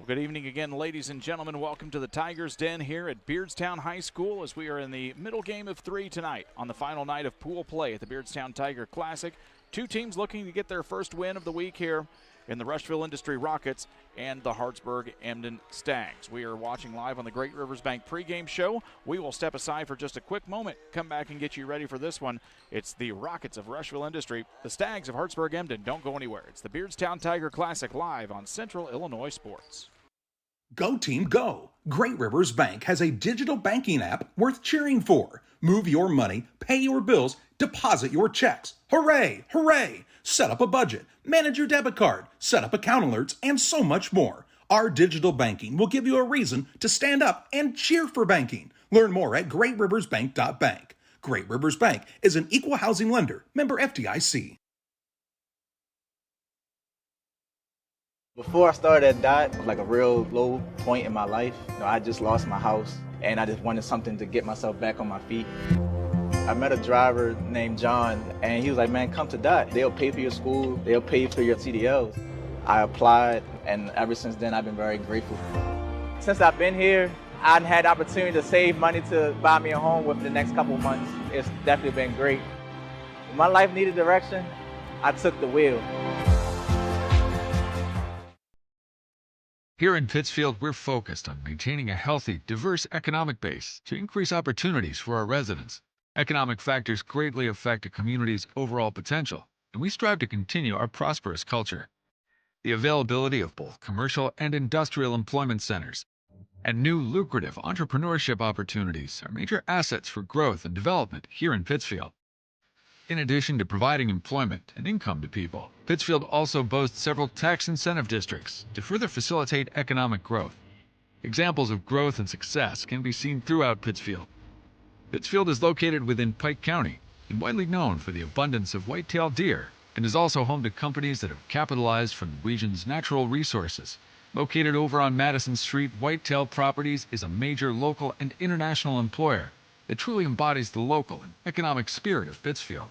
Good evening again, ladies and gentlemen. Welcome to the Tigers Den here at Beardstown High School as we are in the middle game of 3 tonight on the final night of pool play at the Beardstown Tiger Classic. Two teams looking to get their first win of the week here in the Rushville Industry Rockets and the Hartsburg Emden Stags. We are watching live on the Great Rivers Bank pregame show. We will step aside for just a quick moment, come back and get you ready for this one. It's the Rockets of Rushville Industry, the Stags of Hartsburg Emden. Don't go anywhere. It's the Beardstown Tiger Classic live on Central Illinois Sports. Go team, go! Great Rivers Bank has a digital banking app worth cheering for. Move your money, pay your bills, deposit your checks. Hooray! Hooray! Set up a budget, manage your debit card, set up account alerts, and so much more. Our digital banking will give you a reason to stand up and cheer for banking. Learn more at greatriversbank.bank. Great Rivers Bank is an equal housing lender, member FDIC. Before I started at DOT, like a real low point in my life. I just lost my house and I just wanted something to get myself back on my feet. I met a driver named John and he was like, man, come to DOT. They'll pay for your school, they'll pay for your CDLs. I applied and ever since then I've been very grateful. Since I've been here, I've had the opportunity to save money to buy me a home within the next couple of months. It's definitely been great. When my life needed direction, I took the wheel. Here in Pittsfield, we're focused on maintaining a healthy, diverse economic base to increase opportunities for our residents. Economic factors greatly affect a community's overall potential, and we strive to continue our prosperous culture. The availability of both commercial and industrial employment centers and new lucrative entrepreneurship opportunities are major assets for growth and development here in Pittsfield. In addition to providing employment and income to people, Pittsfield also boasts several tax incentive districts to further facilitate economic growth. Examples of growth and success can be seen throughout Pittsfield. Pittsfield is located within Pike County and widely known for the abundance of white-tailed deer, and is also home to companies that have capitalized from the region's natural resources. Located over on Madison Street, Whitetail Properties is a major local and international employer that truly embodies the local and economic spirit of Pittsfield.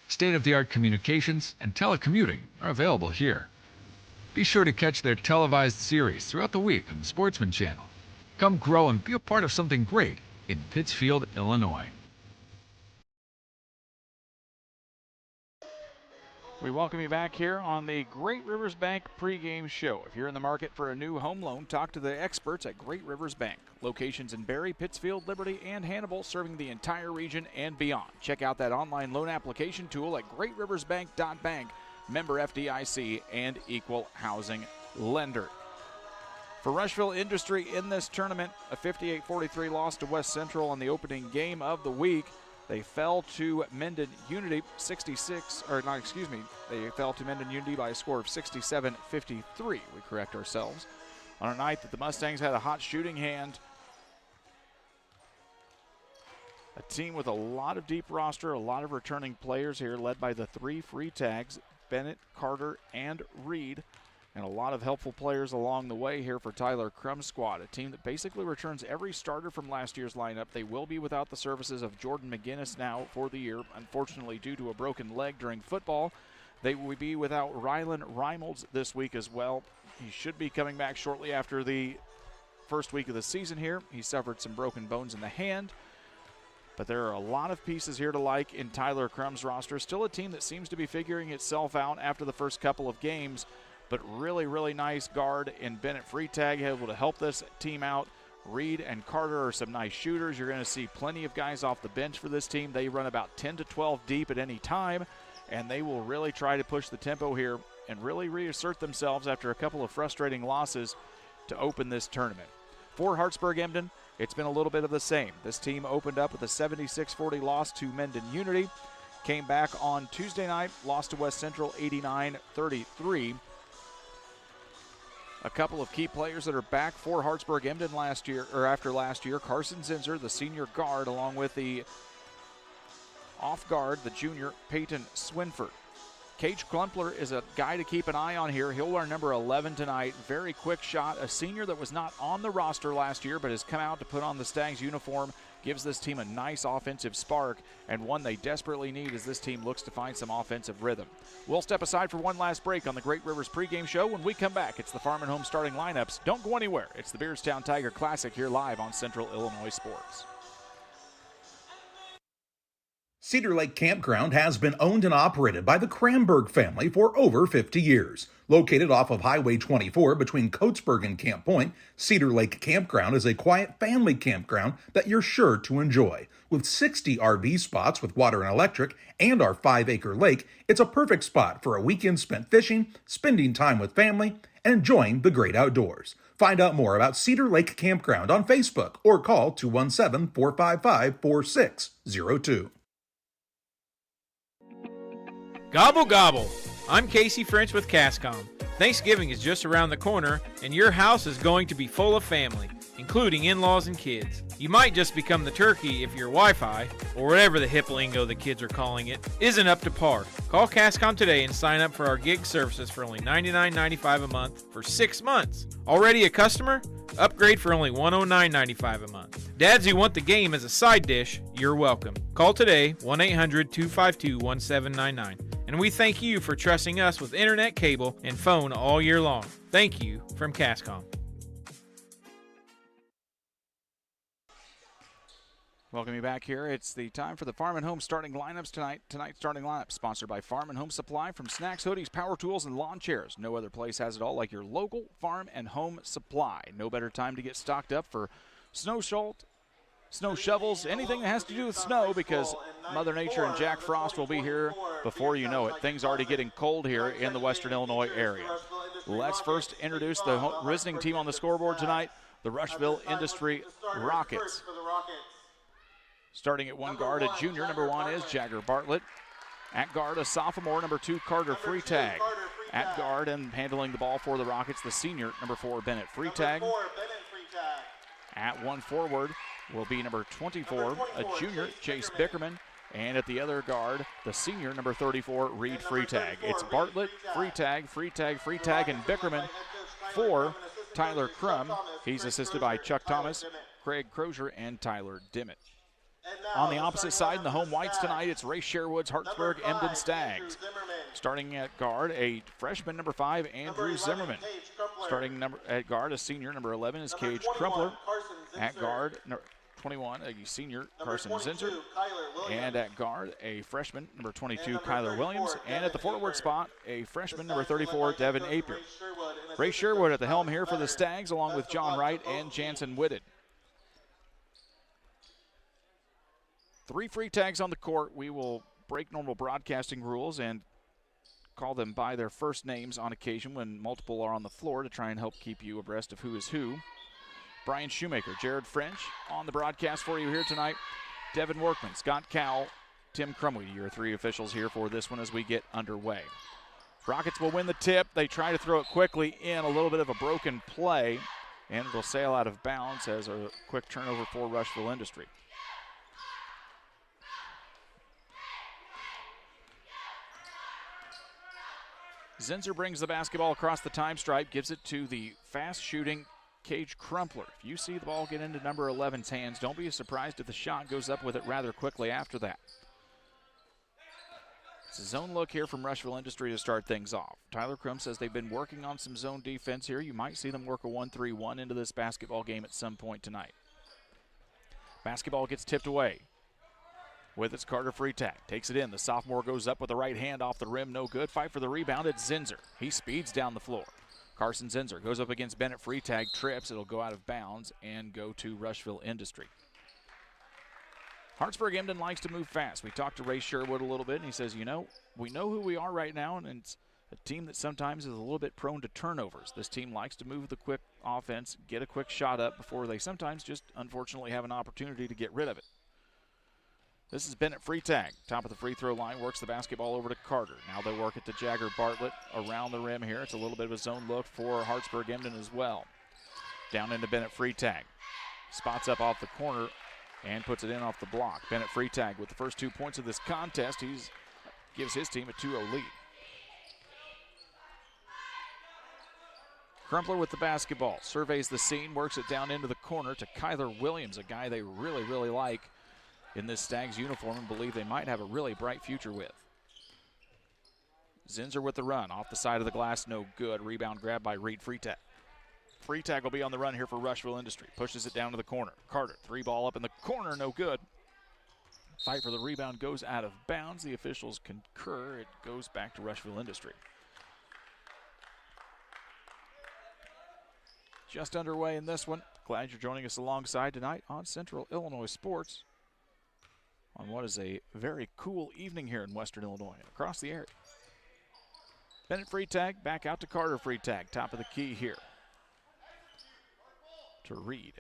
State-of-the-art communications and telecommuting are available here. Be sure to catch their televised series throughout the week on the Sportsman Channel. Come grow and be a part of something great in Pittsfield, Illinois. We welcome you back here on the Great Rivers Bank pregame show. If you're in the market for a new home loan, talk to the experts at Great Rivers Bank. Locations in Barry, Pittsfield, Liberty, and Hannibal, serving the entire region and beyond. Check out that online loan application tool at greatriversbank.bank, member FDIC, and equal housing lender. For Rushville Industry in this tournament, a 58-43 loss to West Central in the opening game of the week. They fell to Emden Unity they fell to Emden Unity by a score of 67-53. We correct ourselves. On a night that the Mustangs had a hot shooting hand. A team with a lot of deep roster, a lot of returning players here, led by the 3 free tags, Bennett, Carter, and Reed. And a lot of helpful players along the way here for Tyler Crum's squad, a team that basically returns every starter from last year's lineup. They will be without the services of Jordan McGinnis now for the year, unfortunately due to a broken leg during football. They will be without Rylan Reimolds this week as well. He should be coming back shortly after the first week of the season here. He suffered some broken bones in the hand. But there are a lot of pieces here to like in Tyler Crum's roster. Still a team that seems to be figuring itself out after the first couple of games. But really, really nice guard in Bennett Freetag, able to help this team out. Reed and Carter are some nice shooters. You're going to see plenty of guys off the bench for this team. They run about 10 to 12 deep at any time, and they will really try to push the tempo here and really reassert themselves after a couple of frustrating losses to open this tournament. For Hartsburg Emden, it's been a little bit of the same. This team opened up with a 76-40 loss to Emden Unity, came back on Tuesday night, lost to West Central 89-33. A couple of key players that are back for Hartsburg Emden after last year. Carson Zinser, the senior guard, along with the off guard, the junior Peyton Swinford. Cage Klumpler is a guy to keep an eye on here. He'll wear number 11 tonight. Very quick shot. A senior that was not on the roster last year but has come out to put on the Stags uniform gives this team a nice offensive spark, and one they desperately need as this team looks to find some offensive rhythm. We'll step aside for one last break on the Great Rivers pregame show. When we come back, it's the Farm and Home starting lineups. Don't go anywhere. It's the Beardstown Tiger Classic here live on Central Illinois Sports. Cedar Lake Campground has been owned and operated by the Kramberg family for over 50 years. Located off of Highway 24 between Coatesburg and Camp Point, Cedar Lake Campground is a quiet family campground that you're sure to enjoy. With 60 RV spots with water and electric and our 5-acre lake, it's a perfect spot for a weekend spent fishing, spending time with family, and enjoying the great outdoors. Find out more about Cedar Lake Campground on Facebook or call 217-455-4602. Gobble gobble! I'm Casey French with Cascom. Thanksgiving is just around the corner, and your house is going to be full of family, including in-laws and kids. You might just become the turkey if your Wi-Fi, or whatever the hip lingo the kids are calling it, isn't up to par. Call Cascom today and sign up for our gig services for only $99.95 a month for 6 months. Already a customer? Upgrade for only $109.95 a month. Dads who want the game as a side dish, you're welcome. Call today, 1-800-252-1799. And we thank you for trusting us with internet, cable, and phone all year long. Thank you from Cascom. Welcome you back here. It's the time for the Farm and Home starting lineups tonight. Tonight's starting lineup sponsored by Farm and Home Supply from snacks, hoodies, power tools, and lawn chairs. No other place has it all like your local Farm and Home Supply. No better time to get stocked up for snow shovels, anything that has to do with snow, because Mother Nature and Jack Frost will be here before you know it. Things already getting cold here in the Western Illinois area. Let's first introduce the visiting team on the scoreboard tonight, the Rushville Industry Rockets. Starting at one guard, a junior, number 1 is Jagger Bartlett. At guard, a sophomore, number 2, Carter Freetag. At guard and handling the ball for the Rockets, the senior, number 4, Bennett Freetag. At one forward will be number 24, a junior, Chase Bickerman. And at the other guard, the senior, number 34, Reed Freetag. It's Bartlett, Freetag, and Bickerman for Tyler Crum. He's assisted by Chuck Thomas, Craig Crozier, and Tyler Dimmitt. On the opposite side, in the home whites tonight, it's Ray Sherwood's Hartsburg Emden Stags. Starting at guard, a freshman, number 5, Andrew Zimmerman. Starting at guard, a senior, number 11, is Cage Crumpler. At guard, 21, a senior, Carson Zinser. And at guard, a freshman, number 22, Kyler Williams. And at the forward spot, a freshman, number 34, Devin Apier. Ray Sherwood at the helm here for the Stags, along with John Wright and Jansen Whitted. 3 free tags on the court. We will break normal broadcasting rules and call them by their first names on occasion when multiple are on the floor to try and help keep you abreast of who is who. Brian Shoemaker, Jared French on the broadcast for you here tonight. Devin Workman, Scott Cowell, Tim Crumwey, your 3 officials here for this one as we get underway. Rockets will win the tip. They try to throw it quickly in, a little bit of a broken play, and it'll sail out of bounds as a quick turnover for Rushville Industry. Zinser brings the basketball across the time stripe, gives it to the fast-shooting Cage Crumpler. If you see the ball get into number 11's hands, don't be surprised if the shot goes up with it rather quickly after that. It's a zone look here from Rushville Industry to start things off. Tyler Crum says they've been working on some zone defense here. You might see them work a 1-3-1 into this basketball game at some point tonight. Basketball gets tipped away. With its Carter Freetag. Takes it in. The sophomore goes up with the right hand off the rim. No good. Fight for the rebound. It's Zinser. He speeds down the floor. Carson Zinser goes up against Bennett Freetag. Trips. It'll go out of bounds and go to Rushville Industry. Hartsburg Emden likes to move fast. We talked to Ray Sherwood a little bit, and he says, you know, we know who we are right now, and it's a team that sometimes is a little bit prone to turnovers. This team likes to move the quick offense, get a quick shot up before they sometimes just unfortunately have an opportunity to get rid of it. This is Bennett Freetag. Top of the free throw line, works the basketball over to Carter. Now they work it to Jagger Bartlett around the rim here. It's a little bit of a zone look for Hartsburg Emden as well. Down into Bennett Freetag. Spots up off the corner and puts it in off the block. Bennett Freetag with the first 2 points of this contest. He gives his team a 2-0 lead. Crumpler with the basketball, surveys the scene, works it down into the corner to Kyler Williams, a guy they really, really like in this Stags uniform and believe they might have a really bright future with. Zinser with the run, off the side of the glass, no good. Rebound grab by Reed Freitag. Freitag will be on the run here for Rushville Industry. Pushes it down to the corner. Carter, 3-ball up in the corner, no good. Fight for the rebound goes out of bounds. The officials concur. It goes back to Rushville Industry. Just underway in this one. Glad you're joining us alongside tonight on Central Illinois Sports on what is a very cool evening here in Western Illinois and across the area. Bennett Freitag back out to Carter Freitag. Top of the key here to Reed.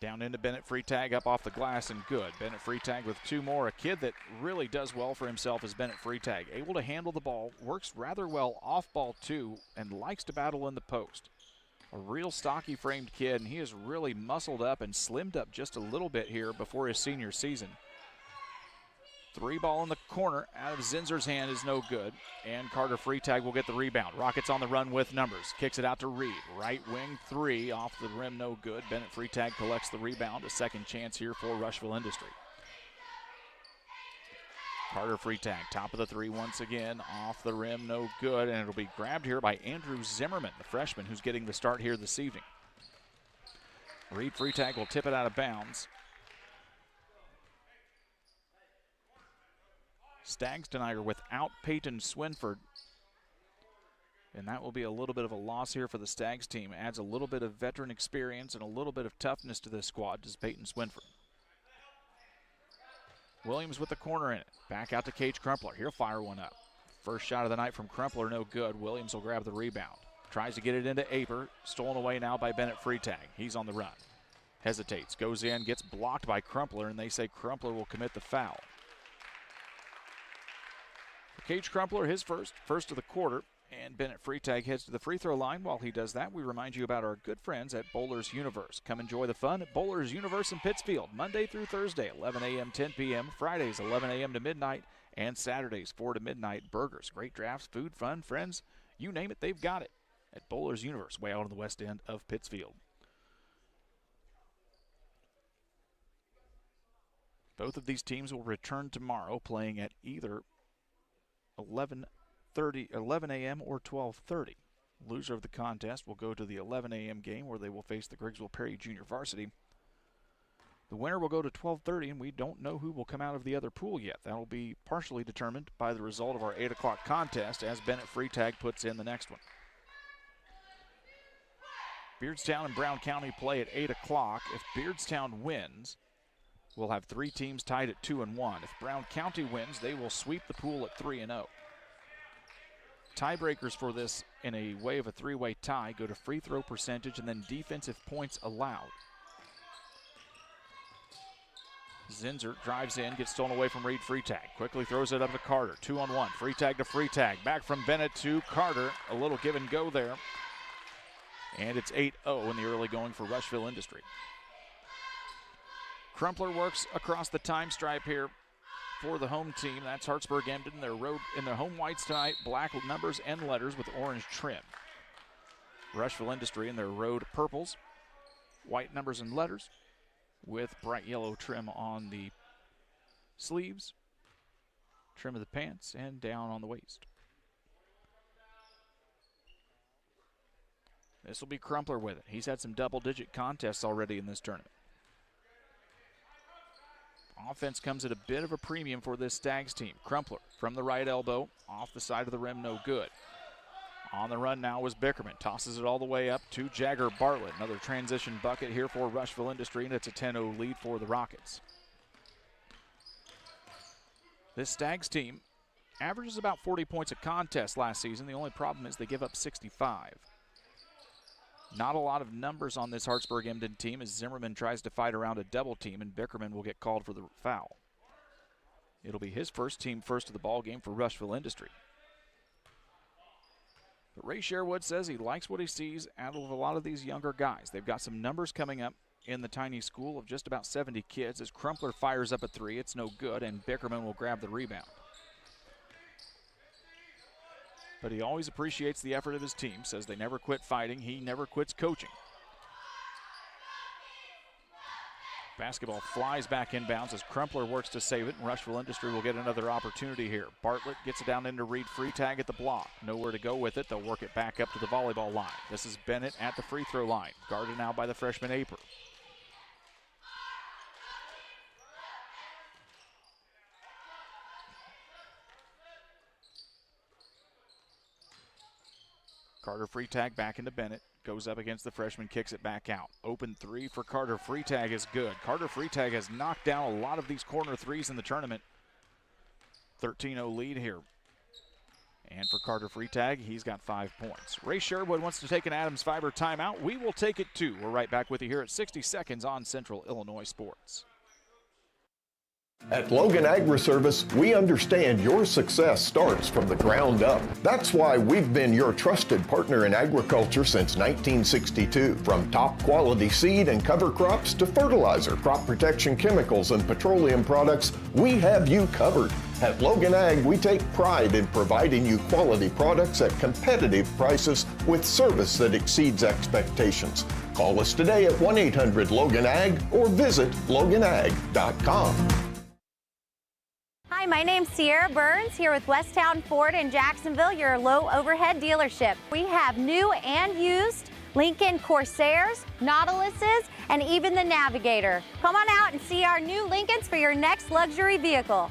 Down into Bennett Freitag, up off the glass and good. Bennett Freitag with 2 more. A kid that really does well for himself is Bennett Freitag. Able to handle the ball, works rather well off ball too, and likes to battle in the post. A real stocky framed kid, and he has really muscled up and slimmed up just a little bit here before his senior season. 3-ball in the corner out of Zinser's hand is no good, and Carter Freitag will get the rebound. Rockets on the run with numbers. Kicks it out to Reed. Right wing 3 off the rim, no good. Bennett Freitag collects the rebound. A second chance here for Rushville Industry. Carter Freitag, top of the 3 once again. Off the rim, no good, and it'll be grabbed here by Andrew Zimmerman, the freshman who's getting the start here this evening. Reed Freitag will tip it out of bounds. Stags tonight are without Peyton Swinford, and that will be a little bit of a loss here for the Stags team. Adds a little bit of veteran experience and a little bit of toughness to this squad, does Peyton Swinford. Williams with the corner in it. Back out to Cage Crumpler. He'll fire one up. First shot of the night from Crumpler, no good. Williams will grab the rebound. Tries to get it into Aper. Stolen away now by Bennett Freitag. He's on the run. Hesitates, goes in, gets blocked by Crumpler, and they say Crumpler will commit the foul. Cage Crumpler, his first of the quarter, and Bennett Freitag heads to the free throw line. While he does that, we remind you about our good friends at Bowlers Universe. Come enjoy the fun at Bowlers Universe in Pittsfield, Monday through Thursday, 11 a.m., 10 p.m., Fridays, 11 a.m. to midnight, and Saturdays, 4 to midnight. Burgers, great drafts, food, fun, friends, you name it, they've got it at Bowlers Universe, way out on the west end of Pittsfield. Both of these teams will return tomorrow, playing at either 11 a.m. or 12:30. Loser of the contest will go to the 11 a.m. game where they will face the Griggsville Perry Junior Varsity. The winner will go to 12:30, and we don't know who will come out of the other pool yet. That will be partially determined by the result of our 8 o'clock contest as Bennett Freitag puts in the next one. Beardstown and Brown County play at 8 o'clock. If Beardstown wins, we'll have 3 teams tied at 2-1. If Brown County wins, they will sweep the pool at 3-0. Tiebreakers for this in a way of a 3-way tie go to free throw percentage and then defensive points allowed. Zinser drives in, gets stolen away from Reed Freitag. Quickly throws it up to Carter. 2-on-1. Freitag to Freitag. Back from Bennett to Carter. A little give and go there. And it's 8-0 in the early going for Rushville Industry. Crumpler works across the time stripe here for the home team. That's Hartsburg Emden. Their road in their home whites tonight, black numbers and letters with orange trim. Rushville Industry in their road purples, white numbers and letters with bright yellow trim on the sleeves, trim of the pants, and down on the waist. This will be Crumpler with it. He's had some double-digit contests already in this tournament. Offense comes at a bit of a premium for this Stags team. Crumpler from the right elbow, off the side of the rim, no good. On the run now is Bickerman. Tosses it all the way up to Jagger Bartlett. Another transition bucket here for Rushville Industry, and it's a 10-0 lead for the Rockets. This Stags team averages about 40 points a contest last season. The only problem is they give up 65. Not a lot of numbers on this Hartsburg Emden team as Zimmerman tries to fight around a double team, and Bickerman will get called for the foul. It'll be his first team first of the ball game for Rushville Industry. But Ray Sherwood says he likes what he sees out of a lot of these younger guys. They've got some numbers coming up in the tiny school of just about 70 kids as Crumpler fires up a 3. It's no good, and Bickerman will grab the rebound. but he always appreciates the effort of his team, says they never quit fighting, he never quits coaching. Basketball flies back inbounds as Crumpler works to save it, and Rushville Industry will get another opportunity here. Bartlett gets it down into Reed. Free tag at the block. Nowhere to go with it. They'll work it back up to the volleyball line. This is Bennett at the free throw line. Guarded now by the freshman Aper. Carter free tag back into Bennett. Goes up against the freshman, kicks it back out. Open three for Carter. Free tag is good. Carter free tag has knocked down a lot of these corner threes in the tournament. 13-0 lead here. And for Carter free tag, he's got 5 points. Ray Sherwood wants to take an Adams Fiber timeout. We will take it too. We're right back with you here at 60 Seconds on Central Illinois Sports. At Logan Agri-Service, we understand your success starts from the ground up. That's why we've been your trusted partner in agriculture since 1962. From top quality seed and cover crops to fertilizer, crop protection chemicals, and petroleum products, we have you covered. At Logan Ag, we take pride in providing you quality products at competitive prices with service that exceeds expectations. Call us today at 1-800-LOGAN-AG or visit loganag.com. Hi, my name's Sierra Burns here with Westtown Ford in Jacksonville, your low overhead dealership. We have new and used Lincoln Corsairs, Nautiluses, and even the Navigator. Come on out and see our new Lincolns for your next luxury vehicle.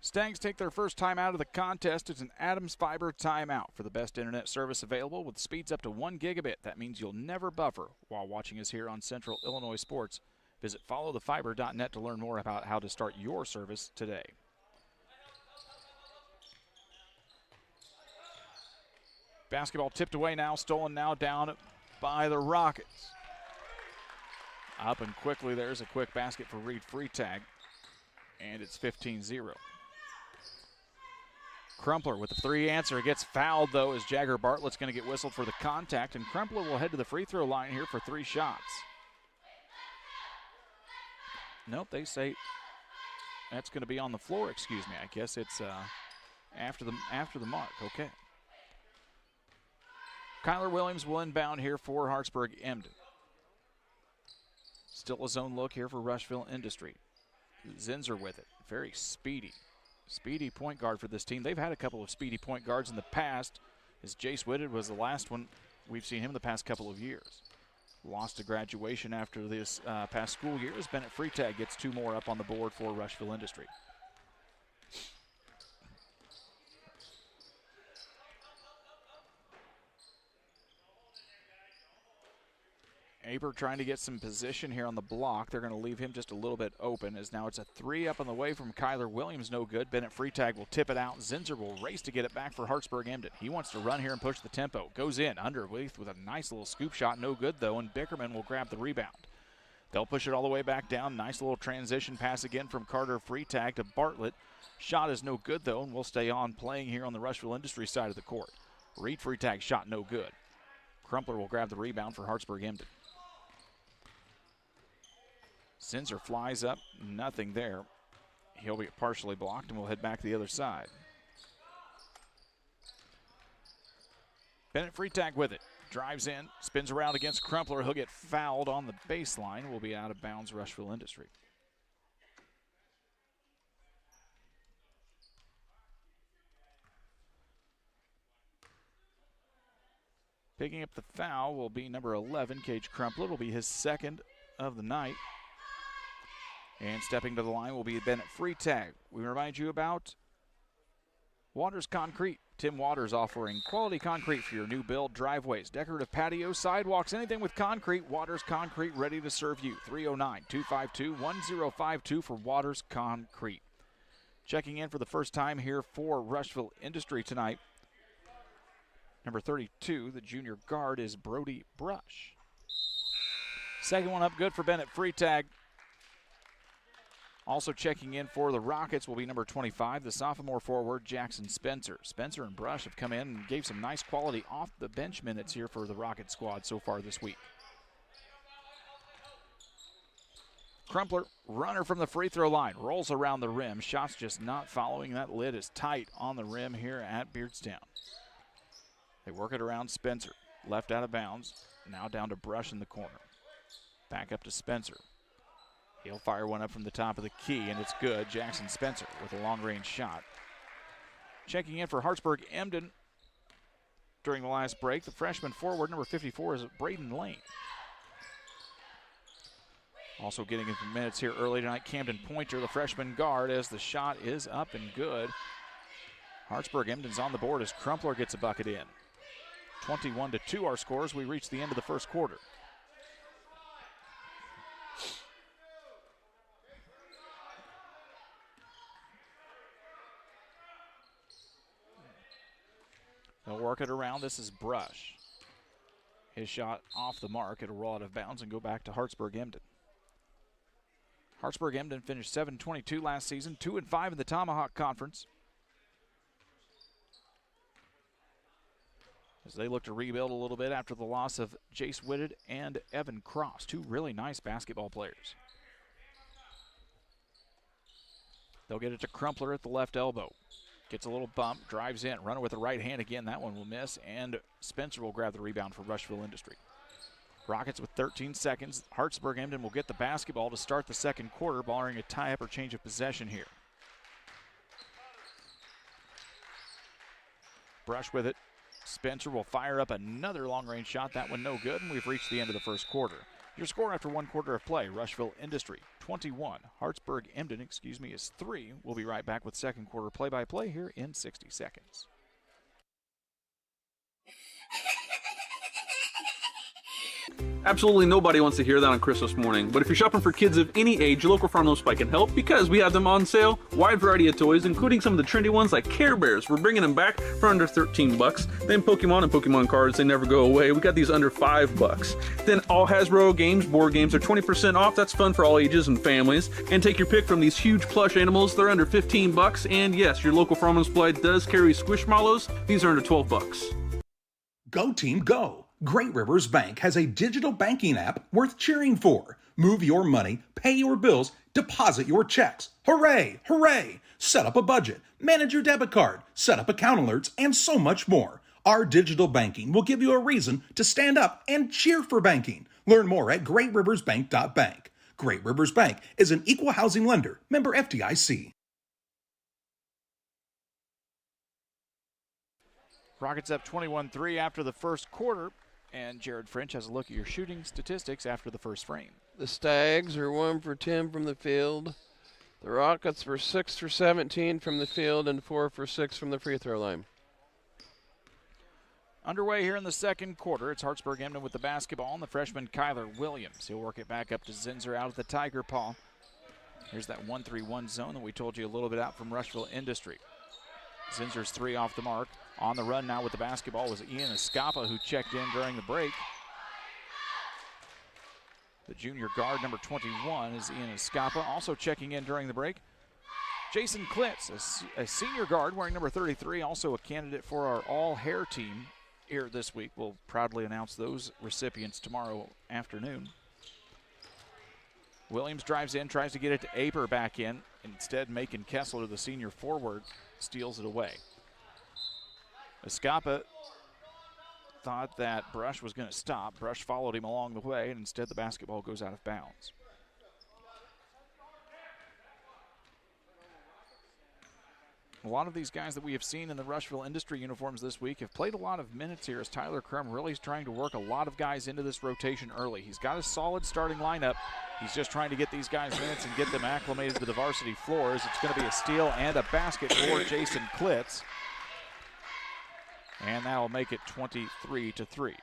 Stags take their first time out of the contest. It's an Adams Fiber timeout for the best internet service available with speeds up to 1 gigabit. That means you'll never buffer while watching us here on Central Illinois Sports. Visit followthefiber.net to learn more about how to start your service today. Basketball tipped away now, stolen now, down by the Rockets. Up and quickly, there's a quick basket for Reed Freitag, and it's 15-0. Crumpler with the three answer. Gets fouled, though, as Jagger Bartlett's going to get whistled for the contact, and Crumpler will head to the free throw line here for 3 shots. Nope, they say that's going to be on the floor, excuse me. I guess it's after the mark, okay. Kyler Williams will inbound here for Hartsburg Emden. Still a zone look here for Rushville Industry. Zinser with it, very speedy point guard for this team. They've had a couple of speedy point guards in the past, as Jace Whitted was the last one we've seen him in the past couple of years. Lost to graduation after this past school year as Bennett Freitag gets 2 more up on the board for Rushville Industry. Aper trying to get some position here on the block. They're going to leave him just a little bit open, as now it's a 3 up on the way from Kyler Williams. No good. Bennett Freitag will tip it out. Zinser will race to get it back for Hartsburg Emden. He wants to run here and push the tempo. Goes in underneath with a nice little scoop shot. No good, though, and Bickerman will grab the rebound. They'll push it all the way back down. Nice little transition pass again from Carter Freitag to Bartlett. Shot is no good, though, and we'll stay on playing here on the Rushville Industry side of the court. Reed Freitag shot no good. Crumpler will grab the rebound for Hartsburg Emden. Zinser flies up, nothing there. He'll be partially blocked, and we'll head back to the other side. Bennett Freitag with it. Drives in, spins around against Crumpler. He'll get fouled on the baseline. Will be out of bounds, Rushville Industry. Picking up the foul will be number 11, Cage Crumpler. Will be his second of the night. And stepping to the line will be Bennett Freitag. We remind you about Waters Concrete. Tim Waters offering quality concrete for your new build, driveways, decorative patios, sidewalks, anything with concrete. Waters Concrete ready to serve you. 309-252-1052 for Waters Concrete. Checking in for the first time here for Rushville Industry tonight. Number 32, the junior guard, is Brody Brush. Second one up good for Bennett Freitag. Also checking in for the Rockets will be number 25, the sophomore forward, Jackson Spencer. Spencer and Brush have come in and gave some nice quality off-the-bench minutes here for the Rocket squad so far this week. Crumpler, runner from the free throw line, rolls around the rim. Shot's just not following. That lid is tight on the rim here at Beardstown. They work it around Spencer. Left out of bounds. Now down to Brush in the corner. Back up to Spencer. He'll fire one up from the top of the key, and it's good. Jackson Spencer with a long-range shot. Checking in for Hartsburg Emden during the last break, the freshman forward, number 54, is Braden Lane. Also getting into minutes here early tonight, Camden Pointer, the freshman guard, as the shot is up and good. Hartsburg Emden's on the board as Crumpler gets a bucket in. 21-2 our scores. We reach the end of the first quarter. They'll work it around. This is Brush. His shot off the mark. It'll roll out of bounds and go back to Hartsburg Emden. Hartsburg Emden finished 7-22 last season, 2-5 in the Tomahawk Conference. As they look to rebuild a little bit after the loss of Jace Whitted and Evan Cross, two really nice basketball players. They'll get it to Crumpler at the left elbow. Gets a little bump, drives in, runner with the right hand again. That one will miss, and Spencer will grab the rebound for Rushville Industry. Rockets with 13 seconds. Hartsburg Emden will get the basketball to start the second quarter, barring a tie-up or change of possession here. Brush with it. Spencer will fire up another long-range shot. That one no good, and we've reached the end of the first quarter. Your score after one quarter of play, Rushville Industry 21. Hartsburg Emden, is 3. We'll be right back with second quarter play-by-play here in 60 seconds. Absolutely nobody wants to hear that on Christmas morning, but if you're shopping for kids of any age, your local Farm Supply can help because we have them on sale. Wide variety of toys, including some of the trendy ones like Care Bears. We're bringing them back for under 13 bucks. Then Pokemon and Pokemon cards, they never go away. We got these under 5 bucks. Then all Hasbro games, board games are 20% off. That's fun for all ages and families. And take your pick from these huge plush animals. They're under 15 bucks. And yes, your local Farm Supply does carry Squishmallows. These are under 12 bucks. Go team, go! Great Rivers Bank has a digital banking app worth cheering for. Move your money, pay your bills, deposit your checks. Hooray! Hooray! Set up a budget, manage your debit card, set up account alerts, and so much more. Our digital banking will give you a reason to stand up and cheer for banking. Learn more at greatriversbank.bank. Great Rivers Bank is an equal housing lender, member FDIC. Rockets up 21-3 after the first quarter. And Jared French has a look at your shooting statistics after the first frame. The Stags are 1 for 10 from the field. The Rockets were 6 for 17 from the field and 4 for 6 from the free throw line. Underway here in the second quarter. It's Hartsburg Emden with the basketball and the freshman Kyler Williams. He'll work it back up to Zinser out of the Tiger Paw. Here's that 1-3-1 zone that we told you a little bit out from Rushville Industry. Zinser's 3 off the mark. On the run now with the basketball was Ian Escapa, who checked in during the break. The junior guard, number 21, is Ian Escapa. Also checking in during the break, Jason Klitz, a senior guard wearing number 33, also a candidate for our all-hair team here this week. We'll proudly announce those recipients tomorrow afternoon. Williams drives in, tries to get it to Aper back in. Instead, Macon Kessler, the senior forward, steals it away. Escapa thought that Brush was going to stop. Brush followed him along the way, and instead the basketball goes out of bounds. A lot of these guys that we have seen in the Rushville Industry uniforms this week have played a lot of minutes here as Tyler Crum really is trying to work a lot of guys into this rotation early. He's got a solid starting lineup. He's just trying to get these guys minutes and get them acclimated to the varsity floors. It's going to be a steal and a basket for Jason Klitz. And that'll make it 23-3.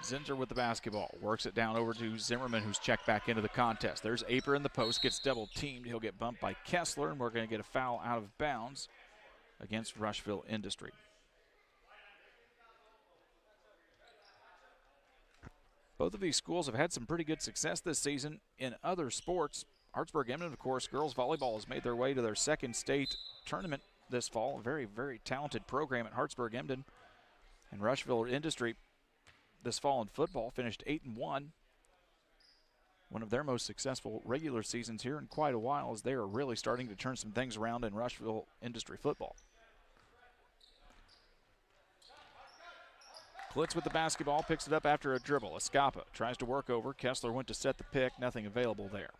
Zinser with the basketball. Works it down over to Zimmerman, who's checked back into the contest. There's Aper in the post, gets double teamed. He'll get bumped by Kessler, and we're going to get a foul out of bounds against Rushville Industry. Both of these schools have had some pretty good success this season in other sports. Hartsburg Emden, of course, girls volleyball has made their way to their second state tournament this fall. A very, very talented program at Hartsburg Emden. And Rushville Industry this fall in football, finished 8-1. One of their most successful regular seasons here in quite a while, as they are really starting to turn some things around in Rushville Industry football. Klitz with the basketball, picks it up after a dribble. Escapa tries to work over. Kessler went to set the pick, nothing available there.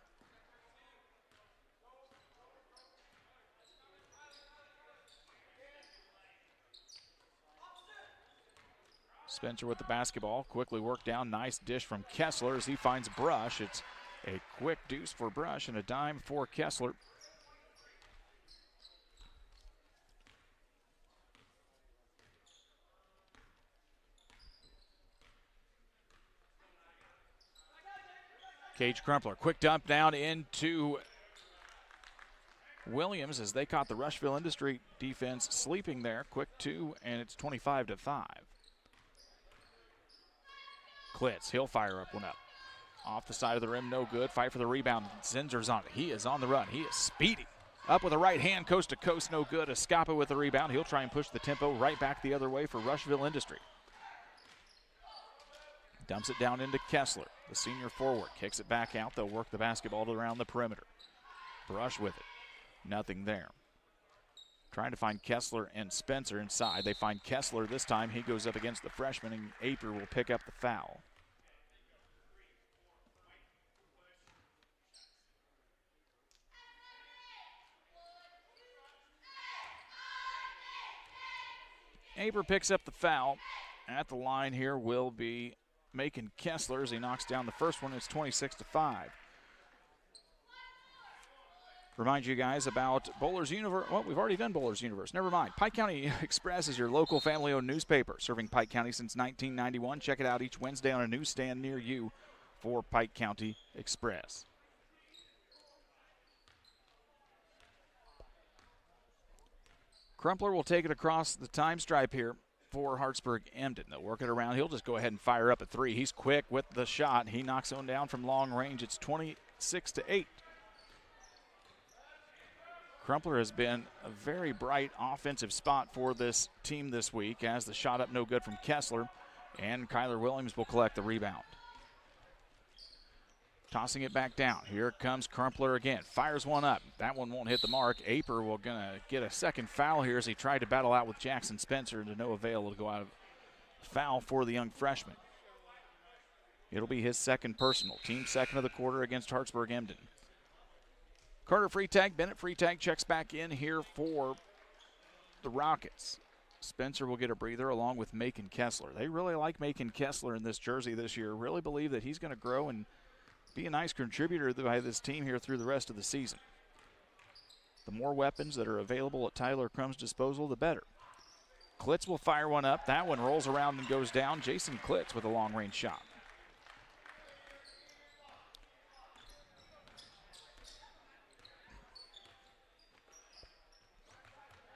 Spencer with the basketball, quickly worked down. Nice dish from Kessler as he finds Brush. It's a quick deuce for Brush and a dime for Kessler. Cage Crumpler, quick dump down into Williams as they caught the Rushville Industry defense sleeping there. Quick two, and it's 25-5. Klitz, he'll fire up one up. Off the side of the rim, no good. Fight for the rebound. Zinzer's on it. He is on the run. He is speedy. Up with a right hand, coast to coast, no good. Escapa with the rebound. He'll try and push the tempo right back the other way for Rushville Industry. Dumps it down into Kessler, the senior forward. Kicks it back out. They'll work the basketball around the perimeter. Brush with it. Nothing there. Trying to find Kessler and Spencer inside. They find Kessler this time. He goes up against the freshman, and Aper will pick up the foul. Aper picks up the foul. At the line here will be Macon Kessler as he knocks down the first one. It's 26-5. Remind you guys about Bowlers Universe. Well, we've already done Bowlers Universe. Never mind. Pike County Express is your local family-owned newspaper, serving Pike County since 1991. Check it out each Wednesday on a newsstand near you for Pike County Express. Crumpler will take it across the time stripe here for Hartsburg Emden. They'll work it around. He'll just go ahead and fire up a three. He's quick with the shot. He knocks one down from long range. It's 26-8. Crumpler has been a very bright offensive spot for this team this week as the shot up no good from Kessler, and Kyler Williams will collect the rebound. Tossing it back down. Here comes Crumpler again. Fires one up. That one won't hit the mark. Aper will gonna get a second foul here as he tried to battle out with Jackson Spencer to no avail to go out of foul for the young freshman. It'll be his second personal. Team second of the quarter against Hartsburg Emden. Carter Freitag, Bennett Freitag checks back in here for the Rockets. Spencer will get a breather along with Macon Kessler. They really like Macon Kessler in this jersey this year. Really believe that he's going to grow and be a nice contributor by this team here through the rest of the season. The more weapons that are available at Tyler Crumb's disposal, the better. Klitz will fire one up. That one rolls around and goes down. Jason Klitz with a long-range shot.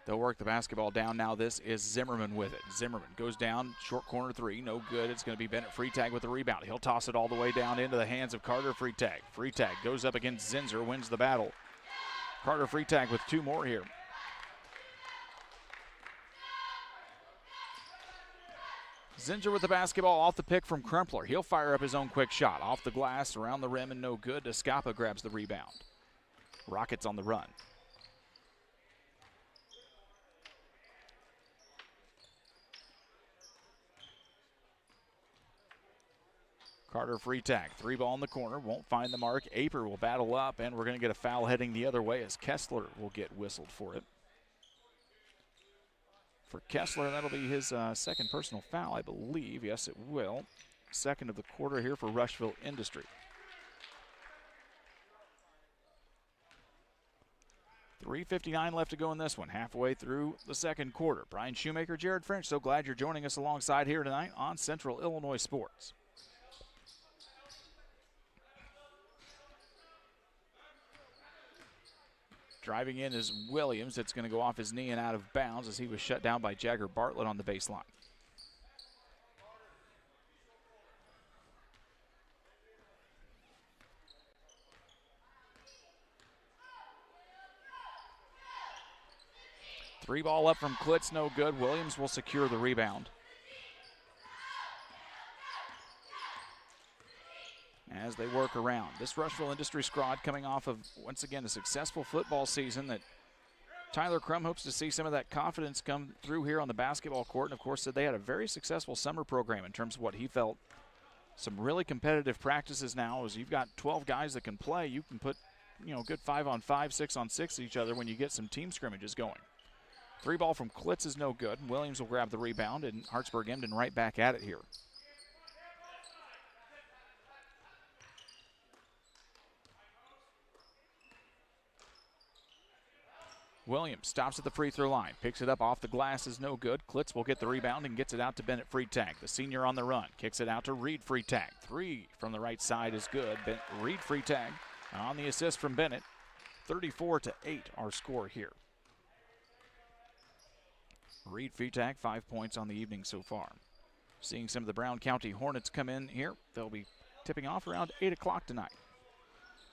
They'll work the basketball down now. This is Zimmerman with it. Zimmerman goes down, short corner three, no good. It's going to be Bennett Freitag with the rebound. He'll toss it all the way down into the hands of Carter Freitag. Freitag goes up against Zinzer, wins the battle. Carter Freitag with two more here. Zinzer with the basketball off the pick from Crumpler. He'll fire up his own quick shot. Off the glass, around the rim, and no good. Escapa grabs the rebound. Rockets on the run. Carter Freitag, three ball in the corner, won't find the mark. Aper will battle up, and we're going to get a foul heading the other way as Kessler will get whistled for it. For Kessler, that'll be his second personal foul, I believe. Yes, it will. Second of the quarter here for Rushville Industry. 3:59 left to go in this one, halfway through the second quarter. Brian Shoemaker, Jared French, so glad you're joining us alongside here tonight on Central Illinois Sports. Driving in is Williams. It's going to go off his knee and out of bounds as he was shut down by Jagger Bartlett on the baseline. Three ball up from Klitz, no good. Williams will secure the rebound. as they work around. This Rushville Industry squad coming off of, once again, a successful football season that Tyler Crum hopes to see some of that confidence come through here on the basketball court. And, of course, they had a very successful summer program in terms of what he felt. Some really competitive practices now. As you've got 12 guys that can play, you can put, good 5-on-5, 6-on-6 each other when you get some team scrimmages going. 3-ball from Klitz is no good. Williams will grab the rebound, and Hartsburg Emden right back at it here. Williams stops at the free throw line, picks it up off the glass, is no good. Klitz will get the rebound and gets it out to Bennett Freitag. The senior on the run, kicks it out to Reed Freitag. 3 from the right side is good. Reed Freitag on the assist from Bennett. 34-8 our score here. Reed Freitag, 5 points on the evening so far. Seeing some of the Brown County Hornets come in here. They'll be tipping off around 8 o'clock tonight.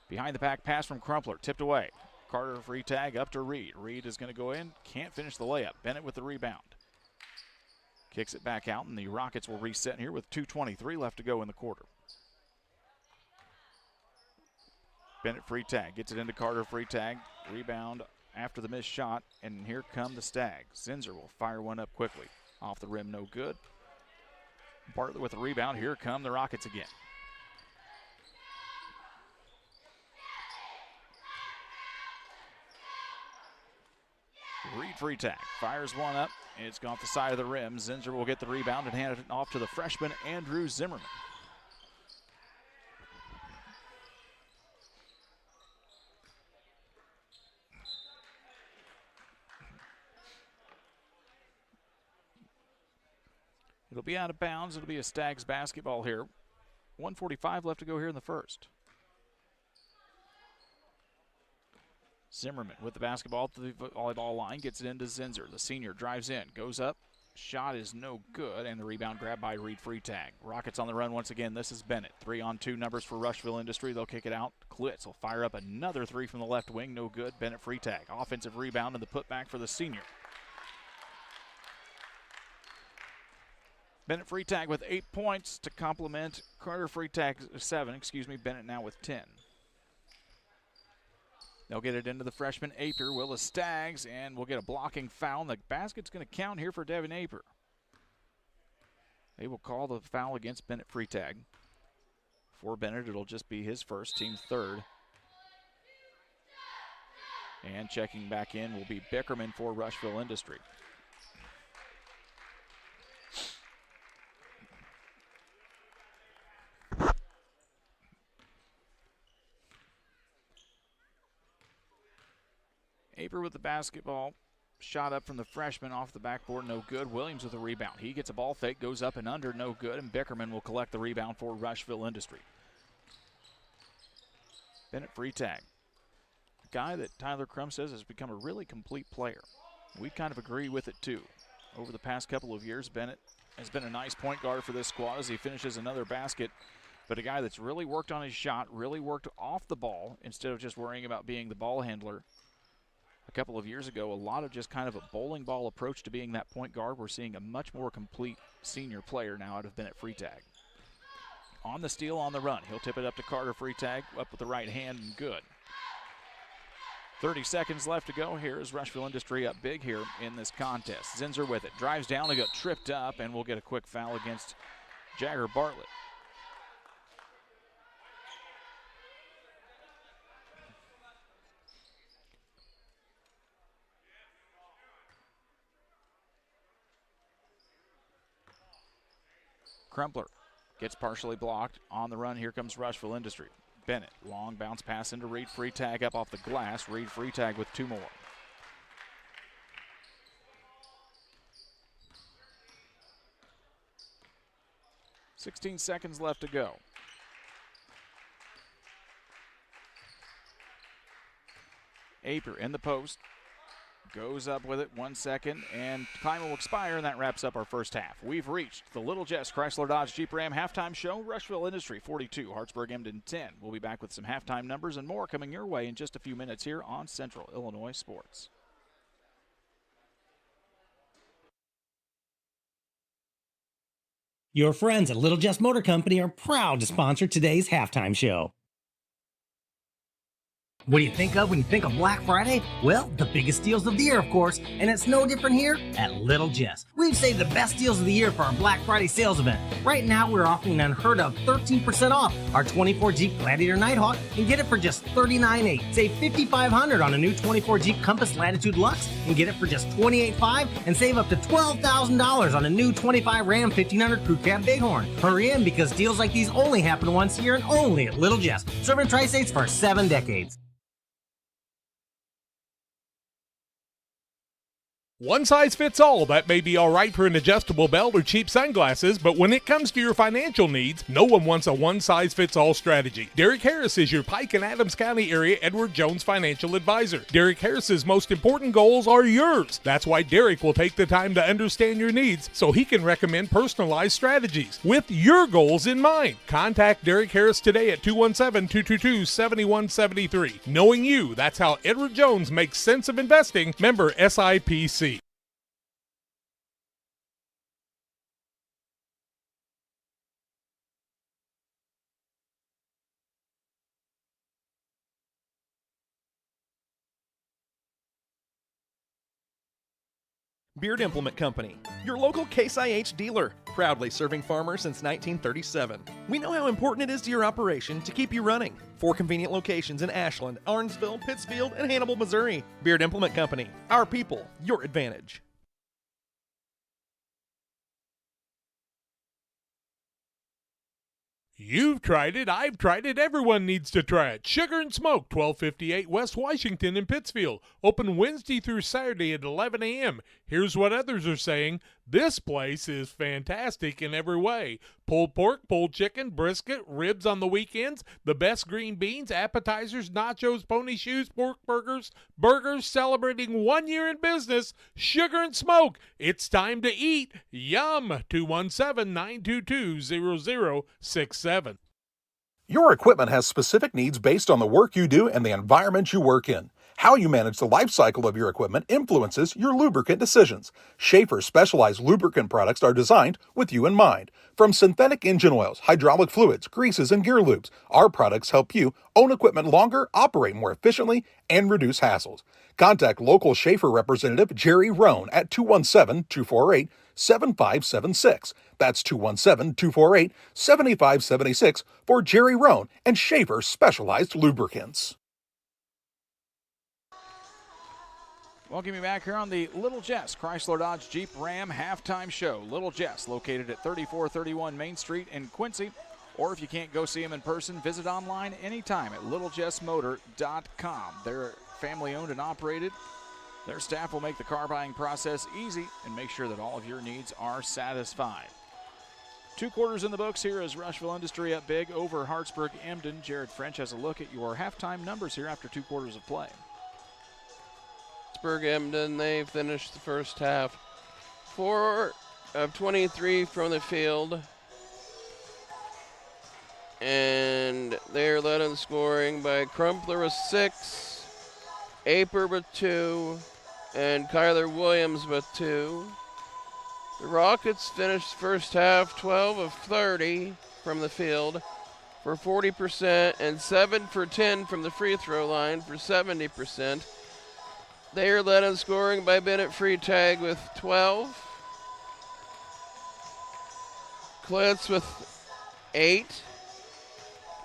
Behind the back pass from Crumpler, tipped away. Carter Freitag up to Reed. Reed is going to go in, can't finish the layup. Bennett with the rebound. Kicks it back out, and the Rockets will reset here with 2:23 left to go in the quarter. Bennett Freitag gets it into Carter Freitag. Rebound after the missed shot, and here come the Stags. Zinser will fire one up quickly. Off the rim, no good. Bartlett with the rebound. Here come the Rockets again. Reed Freitag fires one up. It's gone off the side of the rim. Zinser will get the rebound and hand it off to the freshman, Andrew Zimmerman. It'll be out of bounds. It'll be a Stags basketball here. 1:45 left to go here in the first. Zimmerman with the basketball to the volleyball line, gets it into Zinser. The senior drives in, goes up. Shot is no good, and the rebound grabbed by Reed Freitag. Rockets on the run once again. This is Bennett. 3-on-2 numbers for Rushville Industry. They'll kick it out. Klitz will fire up another 3 from the left wing. No good. Bennett Freitag. Offensive rebound and the putback for the senior. Bennett Freitag with 8 points to complement Carter Freitag 7. Bennett now with 10. They'll get it into the freshman Aper. Will the Stags, and we'll get a blocking foul. The basket's going to count here for Devin Aper. They will call the foul against Bennett Freitag. For Bennett, it'll just be his first, team third. And checking back in will be Bickerman for Rushville Industry. Aper with the basketball. Shot up from the freshman off the backboard, no good. Williams with a rebound. He gets a ball fake, goes up and under, no good. And Bickerman will collect the rebound for Rushville Industry. Bennett Freitag, a guy that Tyler Crum says has become a really complete player. We kind of agree with it too. Over the past couple of years, Bennett has been a nice point guard for this squad as he finishes another basket. But a guy that's really worked on his shot, really worked off the ball instead of just worrying about being the ball handler. A couple of years ago, a lot of just kind of a bowling ball approach to being that point guard. We're seeing a much more complete senior player now out of Bennett Freitag. On the steal, on the run. He'll tip it up to Carter Freitag, up with the right hand, and good. 30 seconds left to go. Here is Rushville Industry up big here in this contest. Zinser with it. Drives down and got tripped up, and we'll get a quick foul against Jagger Bartlett. Crumpler gets partially blocked. On the run, here comes Rushville Industry. Bennett, long bounce pass into Reed Freitag up off the glass. Reed Freitag with 2 more. .16 seconds left to go. Aper in the post. Goes up with it, 1 second, and time will expire, and that wraps up our first half. We've reached the Little Jess Chrysler Dodge Jeep Ram halftime show. Rushville Industry 42, Hartsburg Emden 10. We'll be back with some halftime numbers and more coming your way in just a few minutes here on Central Illinois Sports. Your friends at Little Jess Motor Company are proud to sponsor today's halftime show. What do you think of when you think of Black Friday? Well, the biggest deals of the year, of course, and it's no different here at Little Jess. We've saved the best deals of the year for our Black Friday sales event. Right now, we're offering an unheard of 13% off our 24 Jeep Gladiator Nighthawk and get it for just $39,800. Save $5,500 on a new 24 Jeep Compass Latitude Lux and get it for just $28,500, and save up to $12,000 on a new 25 Ram 1500 Crew Cab Bighorn. Hurry in, because deals like these only happen once a year and only at Little Jess. Serving Tri-States for 7 decades. One size fits all. That may be all right for an adjustable belt or cheap sunglasses, but when it comes to your financial needs, no one wants a one-size-fits-all strategy. Derek Harris is your Pike and Adams County area Edward Jones financial advisor. Derek Harris's most important goals are yours. That's why Derek will take the time to understand your needs so he can recommend personalized strategies with your goals in mind. Contact Derek Harris today at 217-222-7173. Knowing you, that's how Edward Jones makes sense of investing. Member SIPC. Beard Implement Company, your local Case IH dealer, proudly serving farmers since 1937. We know how important it is to your operation to keep you running. 4 convenient locations in Ashland, Arnsville, Pittsfield, and Hannibal, Missouri. Beard Implement Company, our people, your advantage. You've tried it, I've tried it, everyone needs to try it. Sugar and Smoke, 1258 West Washington in Pittsfield. Open Wednesday through Saturday at 11 a.m. Here's what others are saying. This place is fantastic in every way. Pulled pork, pulled chicken, brisket, ribs on the weekends, the best green beans, appetizers, nachos, pony shoes, pork burgers, burgers celebrating 1 year in business. Sugar and Smoke, it's time to eat. Yum! 217-922-0067. Your equipment has specific needs based on the work you do and the environment you work in. How you manage the life cycle of your equipment influences your lubricant decisions. Schaefer's specialized lubricant products are designed with you in mind. From synthetic engine oils, hydraulic fluids, greases, and gear lubes, our products help you own equipment longer, operate more efficiently, and reduce hassles. Contact local Schaefer representative Jerry Roan at 217-248-7576. That's 217-248-7576 for Jerry Roan and Schaefer Specialized Lubricants. Welcome you back here on the Little Jess Chrysler Dodge Jeep Ram halftime show. Little Jess, located at 3431 Main Street in Quincy. Or if you can't go see them in person, visit online anytime at littlejessmotor.com. They're family owned and operated. Their staff will make the car buying process easy and make sure that all of your needs are satisfied. 2 quarters in the books here as Rushville Industry up big over Hartsburg Emden. Jared French has a look at your halftime numbers here after 2 quarters of play. Hartsburg Emden, they finished the first half 4 of 23 from the field. And they're led in scoring by Crumpler with 6, Aper with 2, and Kyler Williams with 2. The Rockets finished first half 12 of 30 from the field for 40% and 7 for 10 from the free throw line for 70%. They are led in scoring by Bennett Freitag with 12, Klitz with 8,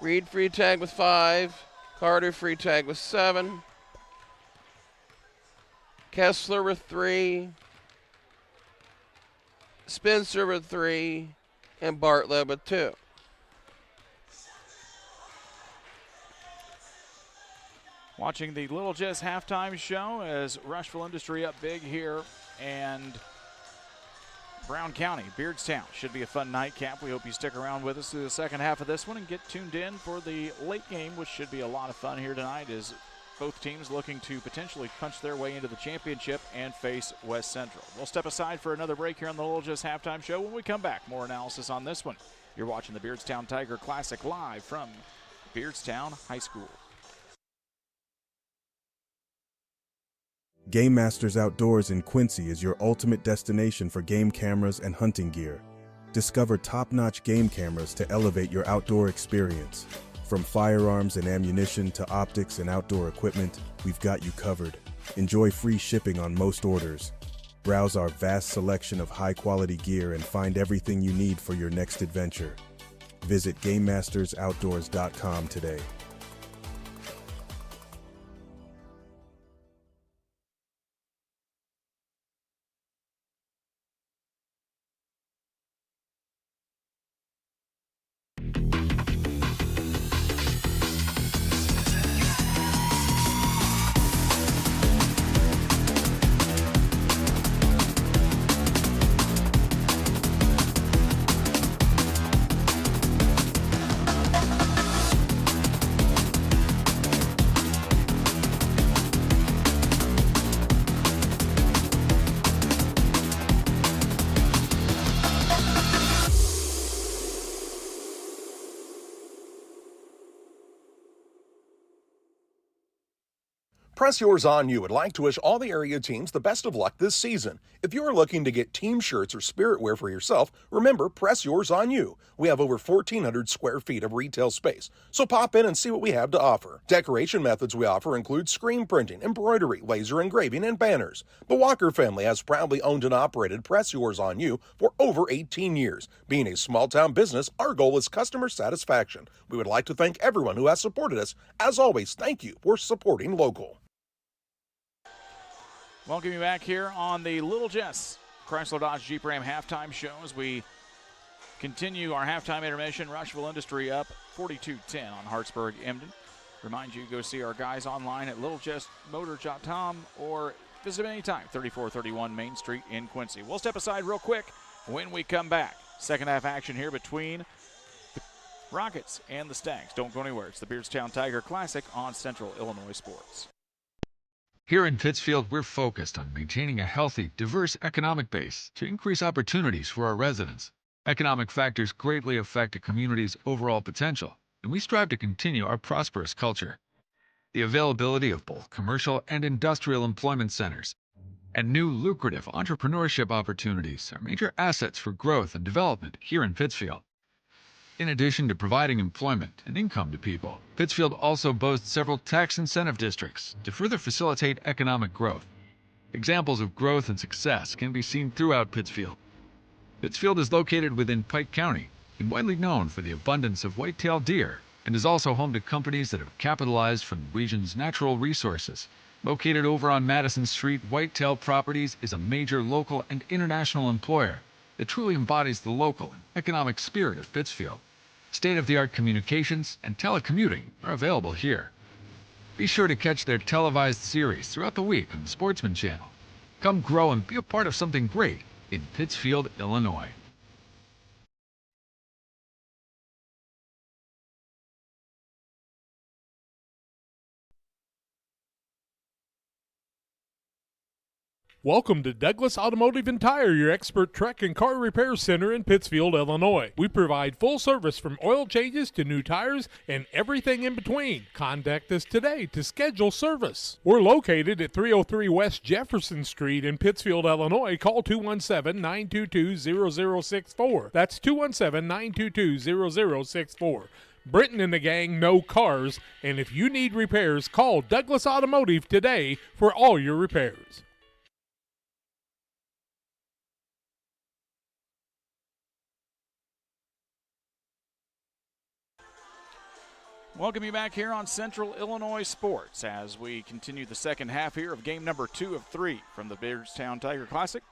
Reed Freitag with 5, Carter Freitag with 7, Kessler with 3, Spencer with 3, and Bartlett with 2. Watching the Little Jess halftime show as Rushville Industry up big here, and Brown County, Beardstown. Should be a fun nightcap. We hope you stick around with us through the second half of this one and get tuned in for the late game, which should be a lot of fun here tonight as both teams looking to potentially punch their way into the championship and face West Central. We'll step aside for another break here on the Little Jess halftime show. When we come back, more analysis on this one. You're watching the Beardstown Tiger Classic live from Beardstown High School. Game Masters Outdoors in Quincy is your ultimate destination for game cameras and hunting gear. Discover top-notch game cameras to elevate your outdoor experience. From firearms and ammunition to optics and outdoor equipment, we've got you covered. Enjoy free shipping on most orders. Browse our vast selection of high-quality gear and find everything you need for your next adventure. Visit GameMastersOutdoors.com today. Press Yours On You would like to wish all the area teams the best of luck this season. If you are looking to get team shirts or spirit wear for yourself, remember Press Yours On You. We have over 1,400 square feet of retail space, so pop in and see what we have to offer. Decoration methods we offer include screen printing, embroidery, laser engraving, and banners. The Walker family has proudly owned and operated Press Yours On You for over 18 years. Being a small-town business, our goal is customer satisfaction. We would like to thank everyone who has supported us. As always, thank you for supporting local. Welcome you back here on the Little Jess Chrysler Dodge Jeep Ram halftime show as we continue our halftime intermission. Rushville Industry up 42-10 on Hartsburg, Emden. Remind you, go see our guys online at littlejessmotors.com or visit them anytime, 3431 Main Street in Quincy. We'll step aside real quick when we come back. Second half action here between the Rockets and the Stags. Don't go anywhere. It's the Beardstown Tiger Classic on Central Illinois Sports. Here in Pittsfield, we're focused on maintaining a healthy, diverse economic base to increase opportunities for our residents. Economic factors greatly affect a community's overall potential, and we strive to continue our prosperous culture. The availability of both commercial and industrial employment centers and new lucrative entrepreneurship opportunities are major assets for growth and development here in Pittsfield. In addition to providing employment and income to people, Pittsfield also boasts several tax incentive districts to further facilitate economic growth. Examples of growth and success can be seen throughout Pittsfield. Pittsfield is located within Pike County and widely known for the abundance of white-tailed deer, and is also home to companies that have capitalized from the region's natural resources. Located over on Madison Street, Whitetail Properties is a major local and international employer that truly embodies the local and economic spirit of Pittsfield. State-of-the-art communications and telecommuting are available here. Be sure to catch their televised series throughout the week on the Sportsman Channel. Come grow and be a part of something great in Pittsfield, Illinois. Welcome to Douglas Automotive and Tire, your expert truck and car repair center in Pittsfield, Illinois. We provide full service from oil changes to new tires and everything in between. Contact us today to schedule service. We're located at 303 West Jefferson Street in Pittsfield, Illinois. Call 217-922-0064. That's 217-922-0064. Britton and the gang know cars, and if you need repairs, call Douglas Automotive today for all your repairs. Welcome you back here on Central Illinois Sports as we continue the second half here of game number 2 of 3 from the Beardstown Tiger Classic.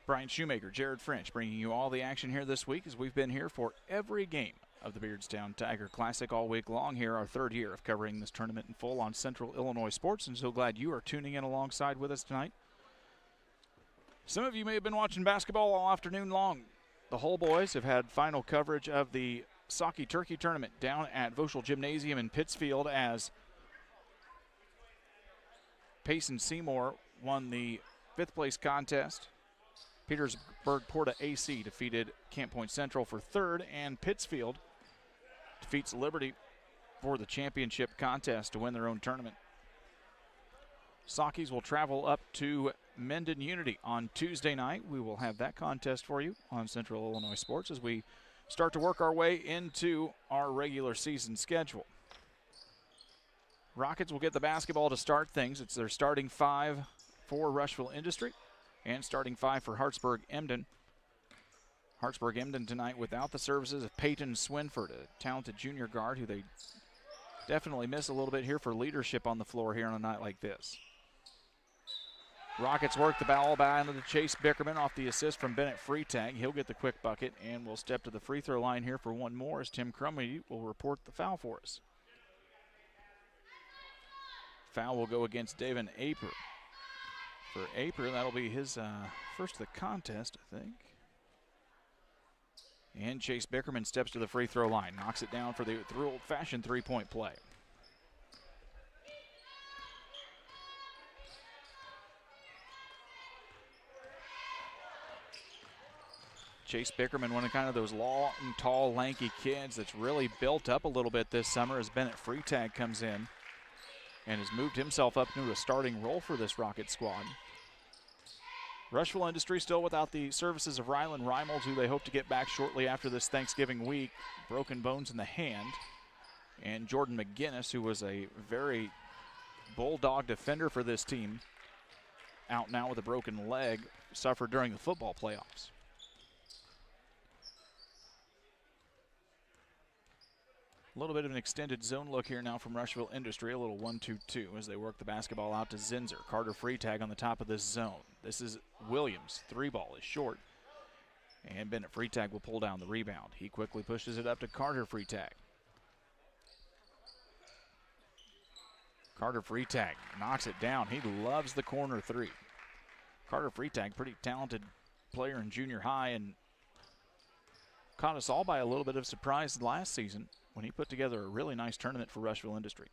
Brian Shoemaker, Jared French bringing you all the action here this week as we've been here for every game of the Beardstown Tiger Classic all week long here, our third year of covering this tournament in full on Central Illinois Sports, and so glad you are tuning in alongside with us tonight. Some of you may have been watching basketball all afternoon long. The Hull boys have had final coverage of the Saki Turkey Tournament down at Voschel Gymnasium in Pittsfield as Payson Seymour won the 5th place contest. Petersburg Porta AC defeated Camp Point Central for 3rd, and Pittsfield defeats Liberty for the championship contest to win their own tournament. Saukeys will travel up to Menden Unity on Tuesday night. We will have that contest for you on Central Illinois Sports as we start to work our way into our regular season schedule. Rockets will get the basketball to start things. It's their starting five for Rushville Industry and starting five for Hartsburg Emden. Hartsburg Emden tonight without the services of Peyton Swinford, a talented junior guard who they definitely miss a little bit here for leadership on the floor here on a night like this. Rockets work the ball back into Chase Bickerman off the assist from Bennett Freetag. He'll get the quick bucket and will step to the free throw line here for one more as Tim Crummy will report the foul for us. Foul will go against David Aper. For Aper, that'll be his first of the contest, I think. And Chase Bickerman steps to the free throw line, knocks it down for the old-fashioned three-point play. Chase Bickerman, one of kind of those long, tall, lanky kids that's really built up a little bit this summer as Bennett Freetag comes in and has moved himself up into a starting role for this Rocket squad. Rushville Industry still without the services of Rylan Reimels, who they hope to get back shortly after this Thanksgiving week. Broken bones in the hand. And Jordan McGinnis, who was a very bulldog defender for this team, out now with a broken leg, suffered during the football playoffs. A little bit of an extended zone look here now from Rushville Industry, a little 1-2-2 as they work the basketball out to Zinser. Carter Freetag on the top of this zone. This is Williams. Three ball is short. And Bennett Freetag will pull down the rebound. He quickly pushes it up to Carter Freetag. Carter Freetag knocks it down. He loves the corner three. Carter Freetag, pretty talented player in junior high and caught us all by a little bit of surprise last season when he put together a really nice tournament for Rushville Industry.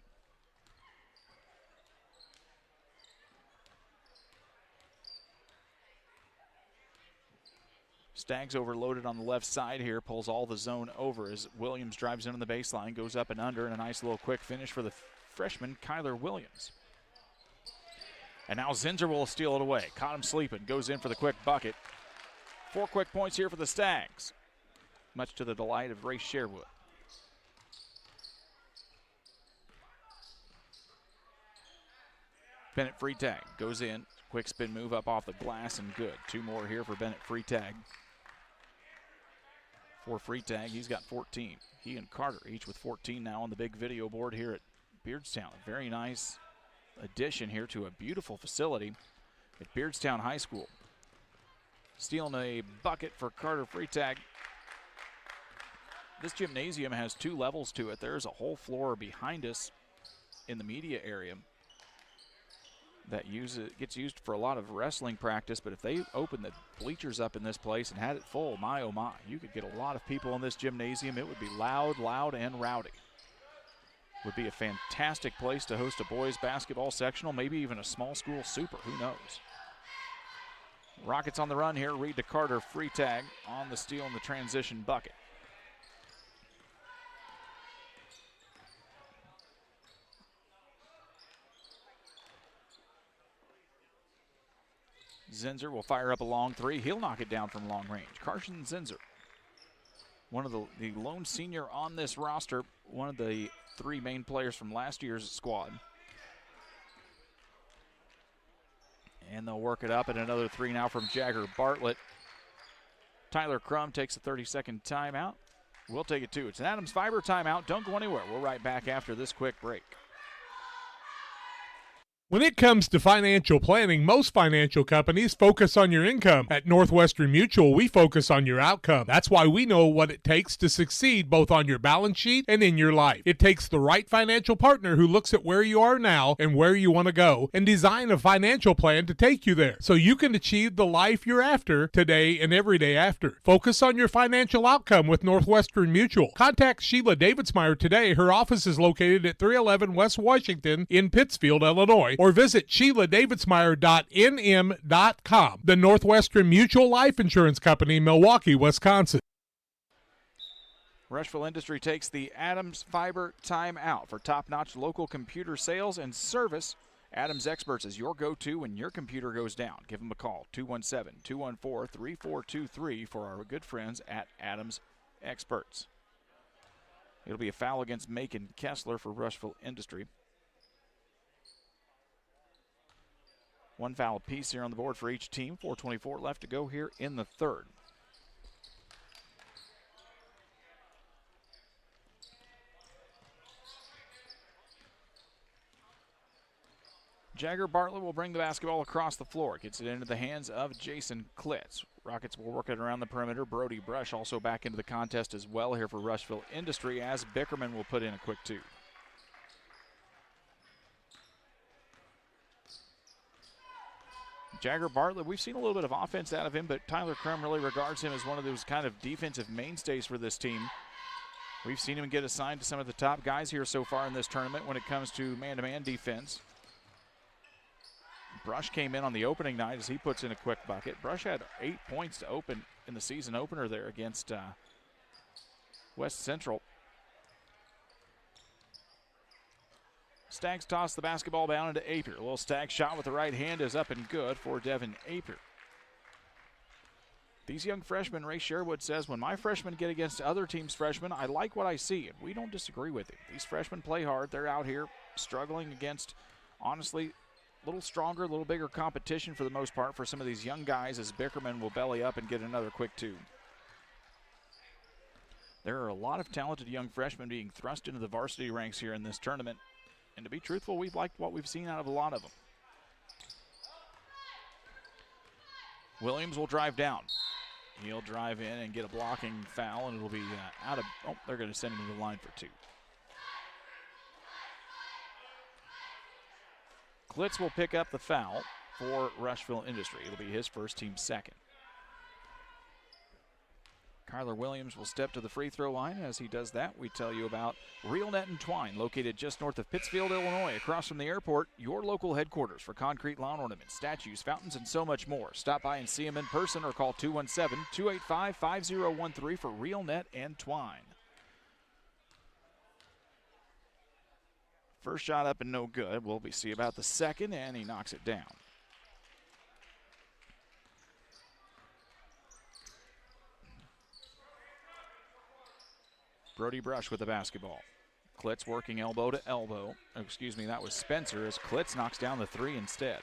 Staggs overloaded on the left side here, pulls all the zone over as Williams drives in on the baseline, goes up and under, and a nice little quick finish for the freshman, Kyler Williams. And now Zinser will steal it away. Caught him sleeping, goes in for the quick bucket. 4 quick points here for the Stags, much to the delight of Ray Sherwood. Bennett Freetag goes in, quick spin move up off the glass and good. 2 more here for Bennett Freetag. For Freetag, he's got 14. He and Carter each with 14 now on the big video board here at Beardstown. A very nice addition here to a beautiful facility at Beardstown High School. Stealing a bucket for Carter Freetag. This gymnasium has 2 levels to it. There's a whole floor behind us in the media area that gets used for a lot of wrestling practice, but if they open the bleachers up in this place and had it full, my oh my, you could get a lot of people in this gymnasium. It would be loud, and rowdy. Would be a fantastic place to host a boys basketball sectional, maybe even a small school super, who knows. Rockets on the run here, Reed to Carter, Freetag on the steal and the transition bucket. Zinser will fire up a long 3. He'll knock it down from long range. Carson Zinser, one of the lone senior on this roster, one of the 3 main players from last year's squad. And they'll work it up, and another 3 now from Jagger Bartlett. Tyler Crum takes a 30-second timeout. We'll take it too. It's an Adams Fiber timeout. Don't go anywhere. We're right back after this quick break. When it comes to financial planning, most financial companies focus on your income. At Northwestern Mutual, we focus on your outcome. That's why we know what it takes to succeed both on your balance sheet and in your life. It takes the right financial partner who looks at where you are now and where you want to go and design a financial plan to take you there so you can achieve the life you're after today and every day after. Focus on your financial outcome with Northwestern Mutual. Contact Sheila Davidsmeyer today. Her office is located at 311 West Washington in Pittsfield, Illinois, or visit SheilaDavidsmeyer.nm.com. The Northwestern Mutual Life Insurance Company, Milwaukee, Wisconsin. Rushville Industry takes the Adams Fiber timeout for top-notch local computer sales and service Adams Experts is your go-to when your computer goes down. Give them a call, 217-214-3423 for our good friends at Adams Experts. It'll be a foul against Macon Kessler for Rushville Industry. One foul apiece here on the board for each team. 4:24 left to go here in the third. Jagger Bartlett will bring the basketball across the floor. Gets it into the hands of Jason Klitz. Rockets will work it around the perimeter. Brody Brush also back into the contest as well here for Rushville Industry as Bickerman will put in a quick two. Jagger Bartlett, we've seen a little bit of offense out of him, but Tyler Crum really regards him as one of those kind of defensive mainstays for this team. We've seen him get assigned to some of the top guys here so far in this tournament when it comes to man-to-man defense. Brush came in on the opening night as he puts in a quick bucket. Brush had 8 points to open in the season opener there against West Central. Stags toss the basketball down into Apier. A little Stag shot with the right hand is up and good for Devin Apier. These young freshmen, Ray Sherwood says, when my freshmen get against other teams' freshmen, I like what I see, and we don't disagree with him. These freshmen play hard. They're out here struggling against, honestly, a little stronger, a little bigger competition for the most part for some of these young guys as Bickerman will belly up and get another quick two. There are a lot of talented young freshmen being thrust into the varsity ranks here in this tournament. And to be truthful, we've liked what we've seen out of a lot of them. Williams will drive down. He'll drive in and get a blocking foul, and it'll be out of, they're going to send him to the line for two. Klitz will pick up the foul for Rushville Industry. It'll be his first, team second. Kyler Williams will step to the free throw line. As he does that, we tell you about Real Net and Twine, located just north of Pittsfield, Illinois, across from the airport, your local headquarters for concrete lawn ornaments, statues, fountains, and so much more. Stop by and see them in person or call 217-285-5013 for Real Net and Twine. First shot up and no good. We'll see about the second, and he knocks it down. Brody Brush with the basketball. Klitz working elbow to elbow. Excuse me, that was Spencer as Klitz knocks down the three instead.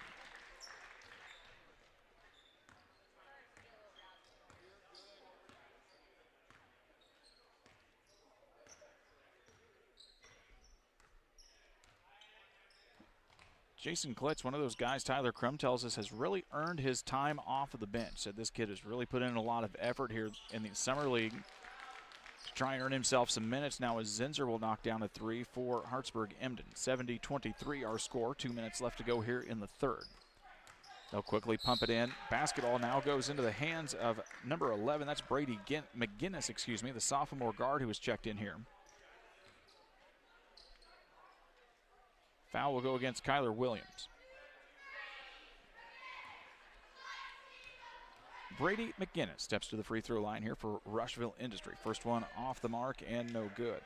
Jason Klitz, one of those guys Tyler Crum tells us has really earned his time off of the bench. Said this kid has really put in a lot of effort here in the summer league to try and earn himself some minutes. Now as Zinser will knock down a three for Hartsburg Emden. 70-23 our score. 2 minutes left to go here in the third. They'll quickly pump it in. Basketball now goes into the hands of number 11. That's Brady McGinnis, the sophomore guard who was checked in here. Foul will go against Kyler Williams. Brady McGinnis steps to the free throw line here for Rushville Industry. First one off the mark and no good.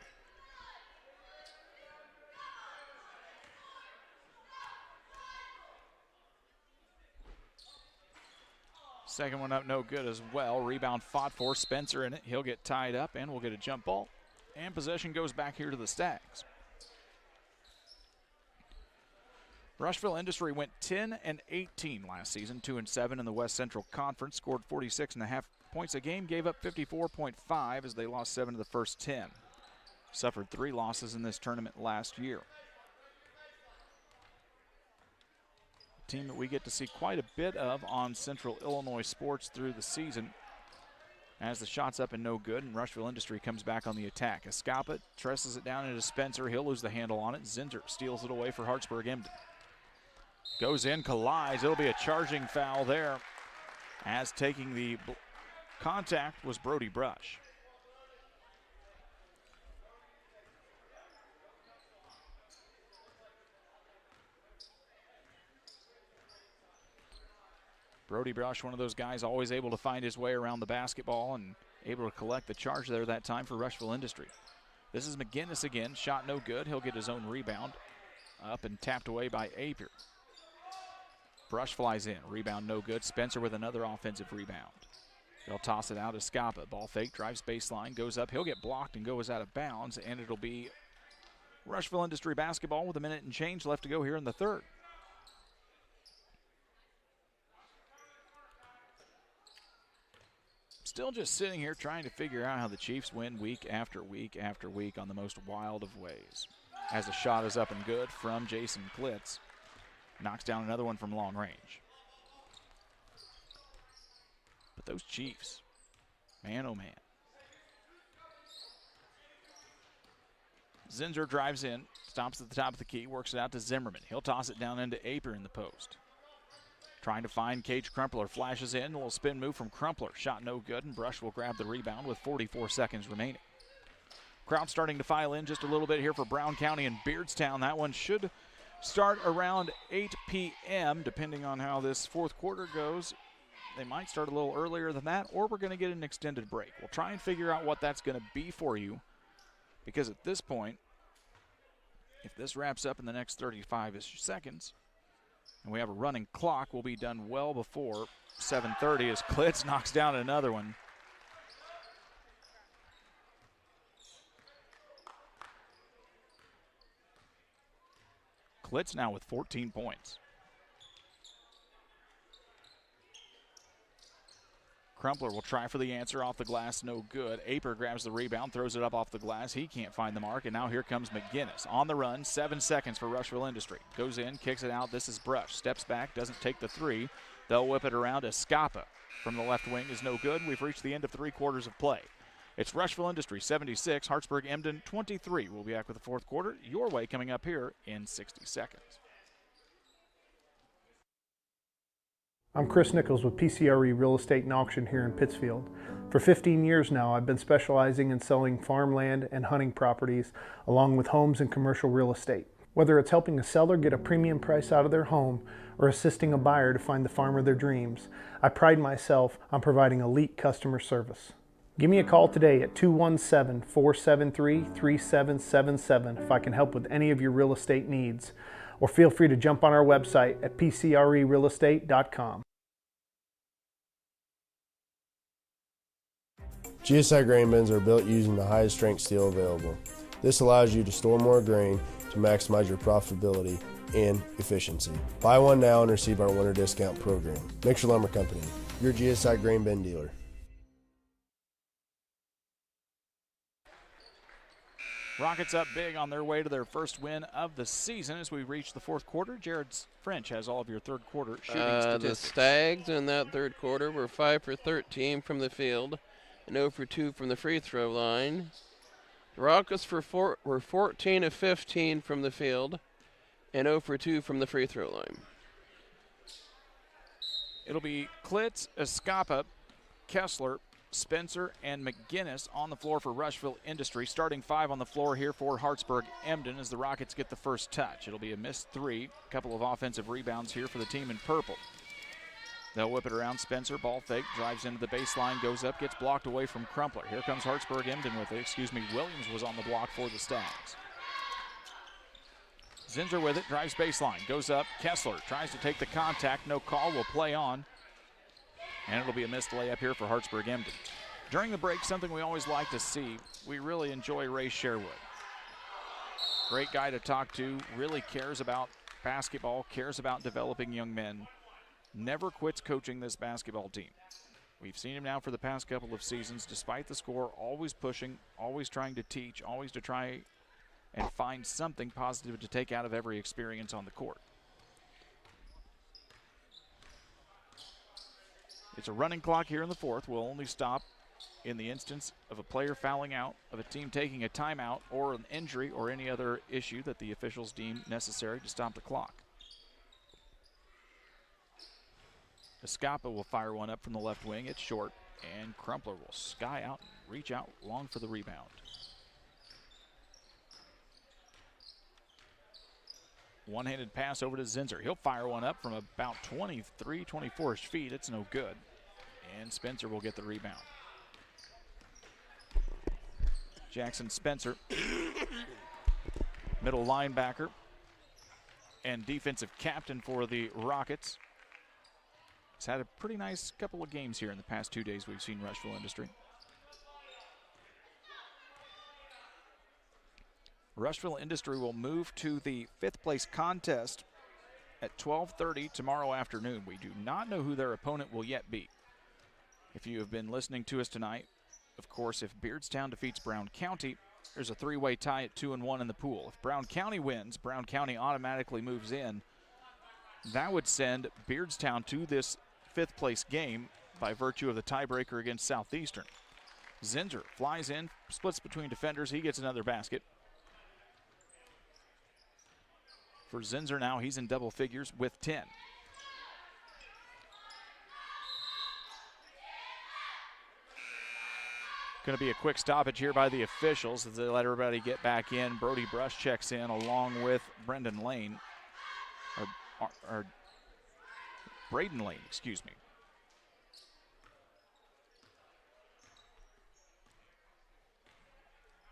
Second one up, no good as well. Rebound fought for. Spencer in it. He'll get tied up and we'll get a jump ball. And possession goes back here to the Stags. Rushville Industry went 10-18 last season, 2-7 in the West Central Conference, scored 46.5 points a game, gave up 54.5 as they lost 7 of the first 10. Suffered 3 losses in this tournament last year. A team that we get to see quite a bit of on Central Illinois Sports through the season. As the shot's up and no good, and Rushville Industry comes back on the attack. Escapa tresses it down into Spencer. He'll lose the handle on it. Zinser steals it away for Hartsburg Emden. Goes in, collides. It'll be a charging foul there, as taking the contact was Brody Brush. Brody Brush, one of those guys always able to find his way around the basketball and able to collect the charge there that time for Rushville Industry. This is McGinnis again. Shot no good. He'll get his own rebound. Up and tapped away by Apier. Brush flies in. Rebound no good. Spencer with another offensive rebound. They'll toss it out to Scapa. Ball fake, drives baseline, goes up. He'll get blocked and goes out of bounds, and it'll be Rushville Industry basketball with a minute and change left to go here in the third. Still just sitting here trying to figure out how the Chiefs win week after week after week on the most wild of ways. As the shot is up and good from Jason Klitz. Knocks down another one from long range. But those Chiefs, man oh man. Zinser drives in, stops at the top of the key, works it out to Zimmerman. He'll toss it down into Apier in the post. Trying to find Cage Crumpler, flashes in, a little spin move from Crumpler. Shot no good, and Brush will grab the rebound with 44 seconds remaining. Crowd starting to file in just a little bit here for Brown County and Beardstown. That one should start around 8 p.m. depending on how this fourth quarter goes. They might start a little earlier than that, or we're going to get an extended break. We'll try and figure out what that's going to be for you, because at this point, if this wraps up in the next 35-ish seconds, and we have a running clock, we'll be done well before 7:30 as Klitz knocks down another one. Klitz now with 14 points. Crumpler will try for the answer off the glass, no good. Aper grabs the rebound, throws it up off the glass. He can't find the mark, and now here comes McGinnis. On the run, 7 seconds for Rushville Industry. Goes in, kicks it out. This is Brush. Steps back, doesn't take the three. They'll whip it around to Scapa. From the left wing is no good. We've reached the end of 3 quarters of play. It's Rushville Industry 76, Hartsburg Emden 23. We'll be back with the fourth quarter. Your way coming up here in 60 seconds. I'm Chris Nichols with PCRE Real Estate and Auction here in Pittsfield. For 15 years now, I've been specializing in selling farmland and hunting properties along with homes and commercial real estate. Whether it's helping a seller get a premium price out of their home or assisting a buyer to find the farm of their dreams, I pride myself on providing elite customer service. Give me a call today at 217-473-3777 if I can help with any of your real estate needs. Or feel free to jump on our website at pcrerealestate.com. GSI grain bins are built using the highest strength steel available. This allows you to store more grain to maximize your profitability and efficiency. Buy one now and receive our winter discount program. Mixer Lumber Company, your GSI grain bin dealer. Rockets up big on their way to their first win of the season as we reach the fourth quarter. Jared French has all of your third quarter shooting statistics. The Stags in that third quarter were 5 for 13 from the field and 0 for 2 from the free throw line. The Rockets were 14 of 15 from the field and 0 for 2 from the free throw line. It'll be Klitz, Escapa, Kessler, Spencer, and McGinnis on the floor for Rushville Industry. Starting 5 on the floor here for Hartsburg Emden as the Rockets get the first touch. It'll be a missed 3. A couple of offensive rebounds here for the team in purple. They'll whip it around. Spencer, ball fake, drives into the baseline, goes up, gets blocked away from Crumpler. Here comes Hartsburg Emden with it. Williams was on the block for the Stags. Zinser with it, drives baseline, goes up. Kessler tries to take the contact, no call, will play on. And it'll be a missed layup here for Hartsburg Emden. During the break, something we always like to see, we really enjoy Ray Sherwood. Great guy to talk to, really cares about basketball, cares about developing young men, never quits coaching this basketball team. We've seen him now for the past couple of seasons, despite the score, always pushing, always trying to teach, always to try and find something positive to take out of every experience on the court. It's a running clock here in the fourth. We'll only stop in the instance of a player fouling out, of a team taking a timeout, or an injury or any other issue that the officials deem necessary to stop the clock. Escapa will fire one up from the left wing. It's short, and Crumpler will sky out and reach out long for the rebound. One-handed pass over to Zinser. He'll fire one up from about 23, 24-ish feet. It's no good. And Spencer will get the rebound. Jackson Spencer, middle linebacker, and defensive captain for the Rockets. He's had a pretty nice couple of games here in the past 2 days we've seen Rushville Industry. Rushville Industry will move to the 5th place contest at 12:30 tomorrow afternoon. We do not know who their opponent will yet be. If you have been listening to us tonight, of course, if Beardstown defeats Brown County, there's a 3-way tie at 2-1 in the pool. If Brown County wins, Brown County automatically moves in. That would send Beardstown to this 5th place game by virtue of the tiebreaker against Southeastern. Zinser flies in, splits between defenders. He gets another basket. For Zinser now, he's in double figures with 10. Going to be a quick stoppage here by the officials as they let everybody get back in. Brody Brush checks in along with Brendan Lane. Or Braden Lane, excuse me.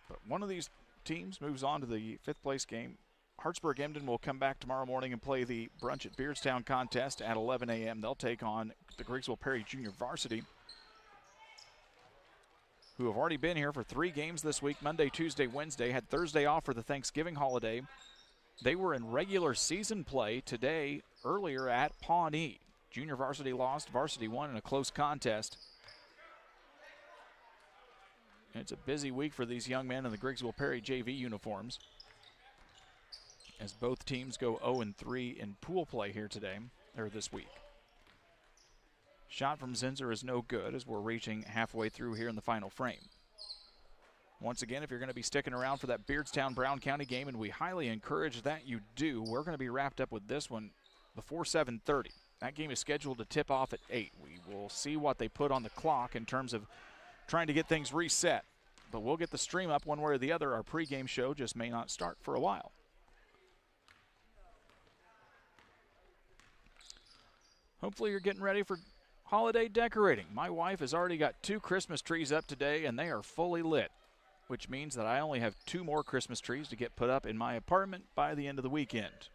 But one of these teams moves on to the 5th place game. Hartsburg Emden will come back tomorrow morning and play the Brunch at Beardstown contest at 11 a.m. They'll take on the Griggsville Perry Junior Varsity, who have already been here for 3 games this week, Monday, Tuesday, Wednesday, had Thursday off for the Thanksgiving holiday. They were in regular season play today earlier at Pawnee. Junior varsity lost, varsity won in a close contest. It's a busy week for these young men in the Griggsville Perry JV uniforms, as both teams go 0-3 in pool play here today, or this week. Shot from Zinser is no good as we're reaching halfway through here in the final frame. Once again, if you're going to be sticking around for that Beardstown-Brown County game, and we highly encourage that you do, we're going to be wrapped up with this one before 7:30. That game is scheduled to tip off at 8. We will see what they put on the clock in terms of trying to get things reset. But we'll get the stream up one way or the other. Our pregame show just may not start for a while. Hopefully you're getting ready for holiday decorating. My wife has already got 2 Christmas trees up today, and they are fully lit, which means that I only have 2 more Christmas trees to get put up in my apartment by the end of the weekend.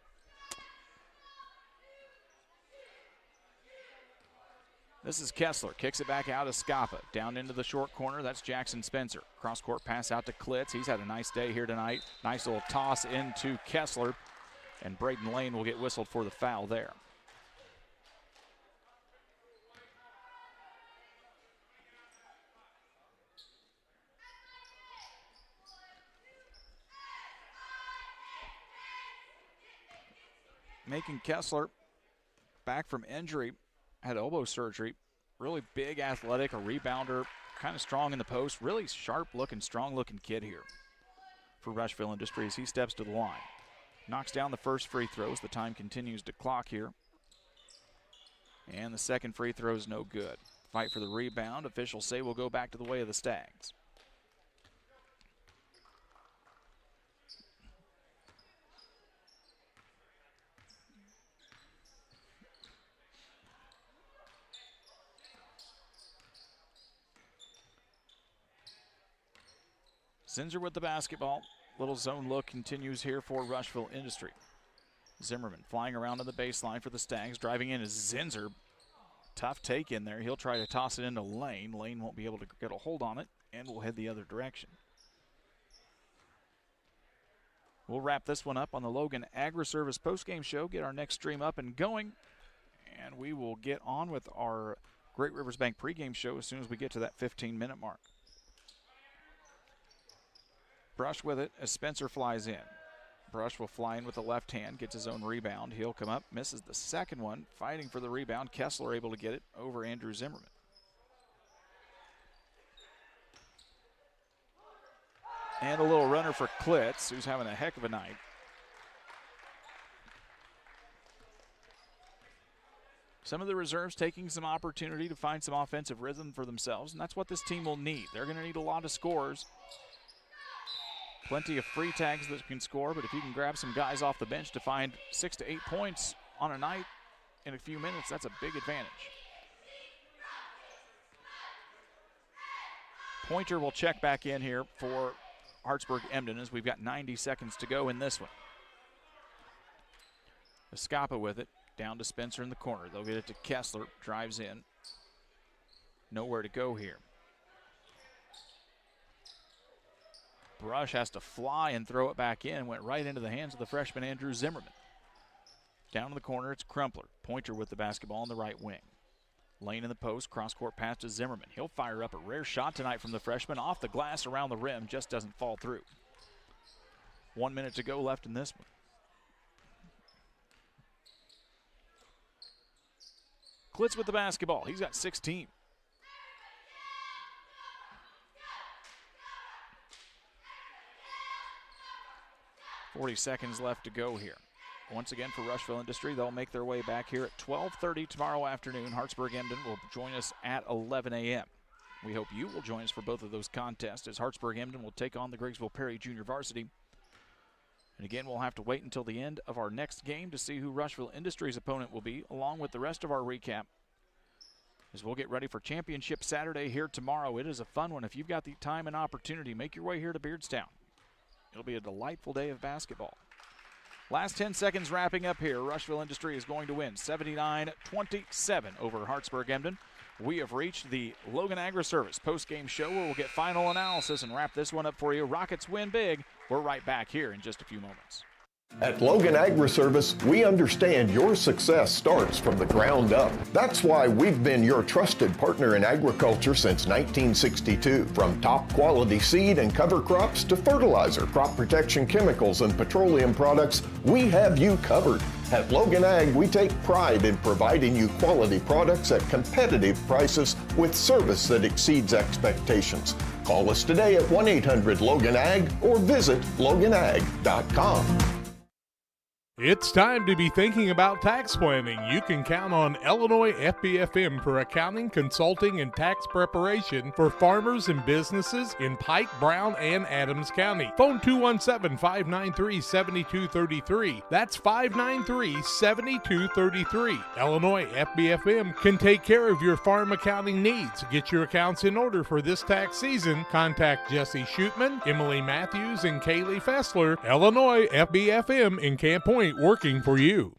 This is Kessler, kicks it back out of Scapa. Down into the short corner, that's Jackson Spencer. Cross-court pass out to Klitz. He's had a nice day here tonight. Nice little toss into Kessler, and Braden Lane will get whistled for the foul there. Macon Kessler, back from injury, had elbow surgery. Really big, athletic, a rebounder, kind of strong in the post. Really sharp-looking, strong-looking kid here for Rushville Industries. He steps to the line. Knocks down the first free throw as the time continues to clock here. And the second free throw is no good. Fight for the rebound. Officials say we'll go back to the way of the Stags. Zinser with the basketball. Little zone look continues here for Rushville Industry. Zimmerman flying around on the baseline for the Stags. Driving in is Zinser. Tough take in there. He'll try to toss it into Lane. Lane won't be able to get a hold on it and will head the other direction. We'll wrap this one up on the Logan Agri-Service postgame show, get our next stream up and going, and we will get on with our Great Rivers Bank pregame show as soon as we get to that 15-minute mark. Brush with it as Spencer flies in. Brush will fly in with the left hand, gets his own rebound. He'll come up, misses the second one, fighting for the rebound. Kessler able to get it over Andrew Zimmerman. And a little runner for Klitz, who's having a heck of a night. Some of the reserves taking some opportunity to find some offensive rhythm for themselves, and that's what this team will need. They're going to need a lot of scores. Plenty of free tags that can score, but if you can grab some guys off the bench to find 6 to 8 points on a night in a few minutes, that's a big advantage. Pointer will check back in here for Hartsburg Emden as we've got 90 seconds to go in this one. Escapa with it. Down to Spencer in the corner. They'll get it to Kessler. Drives in. Nowhere to go here. Brush has to fly and throw it back in. Went right into the hands of the freshman Andrew Zimmerman. Down in the corner, it's Crumpler. Pointer with the basketball on the right wing. Lane in the post. Cross-court pass to Zimmerman. He'll fire up a rare shot tonight from the freshman. Off the glass around the rim. Just doesn't fall through. 1 minute to go left in this one. Klitz with the basketball. He's got 16. .40 seconds left to go here. Once again for Rushville Industry, they'll make their way back here at 12:30 tomorrow afternoon. Hartsburg Emden will join us at 11 a.m. We hope you will join us for both of those contests as Hartsburg Emden will take on the Griggsville Perry Junior Varsity. And again, we'll have to wait until the end of our next game to see who Rushville Industries' opponent will be, along with the rest of our recap, as we'll get ready for Championship Saturday here tomorrow. It is a fun one. If you've got the time and opportunity, make your way here to Beardstown. It'll be a delightful day of basketball. Last 10 seconds wrapping up here. Rushville Industry is going to win 79-27 over Hartsburg Emden. We have reached the Logan Agri-Service post-game show where we'll get final analysis and wrap this one up for you. Rockets win big. We're right back here in just a few moments. At Logan Agri-Service, we understand your success starts from the ground up. That's why we've been your trusted partner in agriculture since 1962. From top quality seed and cover crops to fertilizer, crop protection chemicals, and petroleum products, we have you covered. At Logan Ag, we take pride in providing you quality products at competitive prices with service that exceeds expectations. Call us today at 1-800-LOGAN-AG or visit loganag.com. It's time to be thinking about tax planning. You can count on Illinois FBFM for accounting, consulting, and tax preparation for farmers and businesses in Pike, Brown, and Adams County. Phone 217-593-7233. That's 593-7233. Illinois FBFM can take care of your farm accounting needs. Get your accounts in order for this tax season. Contact Jesse Shootman, Emily Matthews, and Kaylee Fessler. Illinois FBFM in Camp Point, working for you.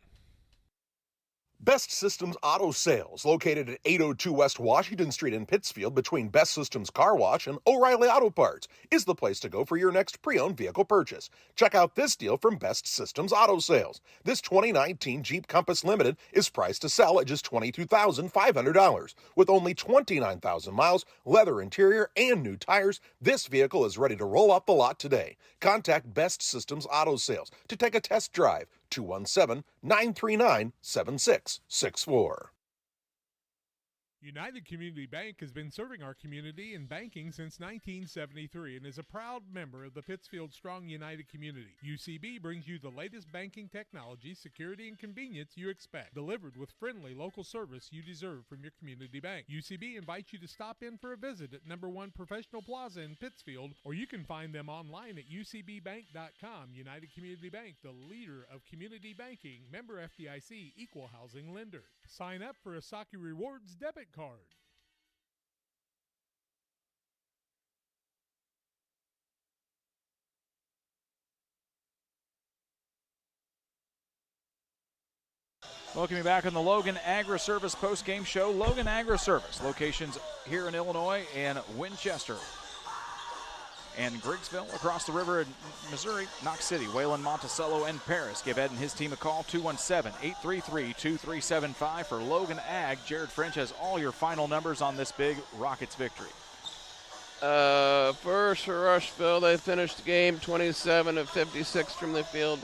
Best Systems Auto Sales, located at 802 West Washington Street in Pittsfield between Best Systems Car Wash and O'Reilly Auto Parts, is the place to go for your next pre-owned vehicle purchase. Check out this deal from Best Systems Auto Sales. This 2019 Jeep Compass Limited is priced to sell at just $22,500. With only 29,000 miles, leather interior, and new tires, this vehicle is ready to roll off the lot today. Contact Best Systems Auto Sales to take a test drive. 217-939-7664. United Community Bank has been serving our community in banking since 1973 and is a proud member of the Pittsfield Strong United community. UCB brings you the latest banking technology, security, and convenience you expect, delivered with friendly local service you deserve from your community bank. UCB invites you to stop in for a visit at No. 1 Professional Plaza in Pittsfield, or you can find them online at ucbbank.com. United Community Bank, the leader of community banking, member FDIC, equal housing lender. Sign up for a Saki Rewards debit card. Welcome you back on the Logan Agri-Service post-game show. Logan Agri-Service, locations here in Illinois and Winchester and Griggsville, across the river in Missouri, Knox City, Wayland, Monticello, and Paris. Give Ed and his team a call, 217-833-2375 for Logan Ag. Jared French has all your final numbers on this big Rockets victory. First for Rushville, they finished the game 27 of 56 from the field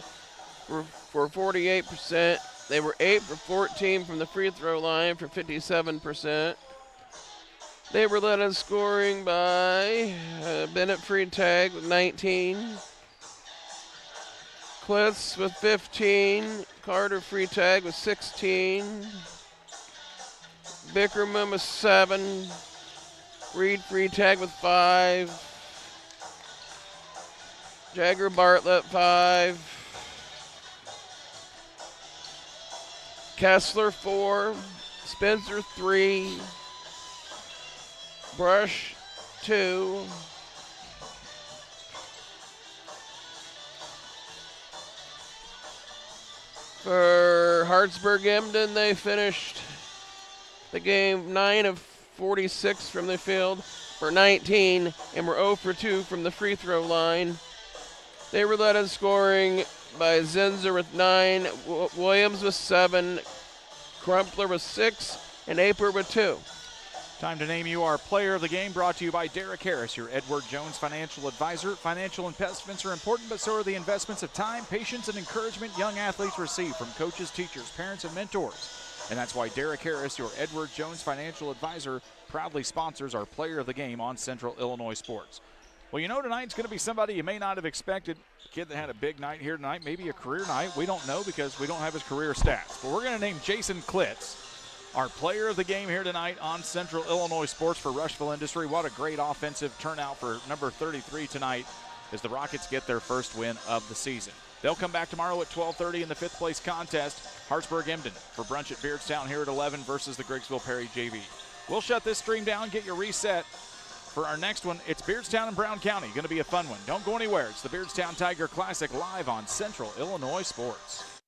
for 48%. They were 8 for 14 from the free throw line for 57%. They were led in scoring by Bennett Freitag with 19. Klitz with 15. Carter Freitag with 16. Bickerman with 7. Reed Freitag with 5. Jagger Bartlett 5. Kessler 4. Spencer 3. Brush 2. For Hartsburg Emden, they finished the game 9 of 46 from the field for 19 and were 0 for 2 from the free throw line. They were led in scoring by Zinzer with 9, Williams with 7, Crumpler with 6, and Aper with 2. Time to name you our player of the game, brought to you by Derek Harris, your Edward Jones financial advisor. Financial investments are important, but so are the investments of time, patience, and encouragement young athletes receive from coaches, teachers, parents, and mentors. And that's why Derek Harris, your Edward Jones financial advisor, proudly sponsors our player of the game on Central Illinois Sports. Well, you know tonight's going to be somebody you may not have expected. A kid that had a big night here tonight, maybe a career night. We don't know because we don't have his career stats. But we're going to name Jason Klitz our player of the game here tonight on Central Illinois Sports for Rushville Industry. What a great offensive turnout for number 33 tonight as the Rockets get their first win of the season. They'll come back tomorrow at 12:30 in the fifth place contest. Hartsburg Emden for brunch at Beardstown here at 11 versus the Griggsville Perry JV. We'll shut this stream down, get you reset for our next one. It's Beardstown and Brown County. Going to be a fun one. Don't go anywhere. It's the Beardstown Tiger Classic live on Central Illinois Sports.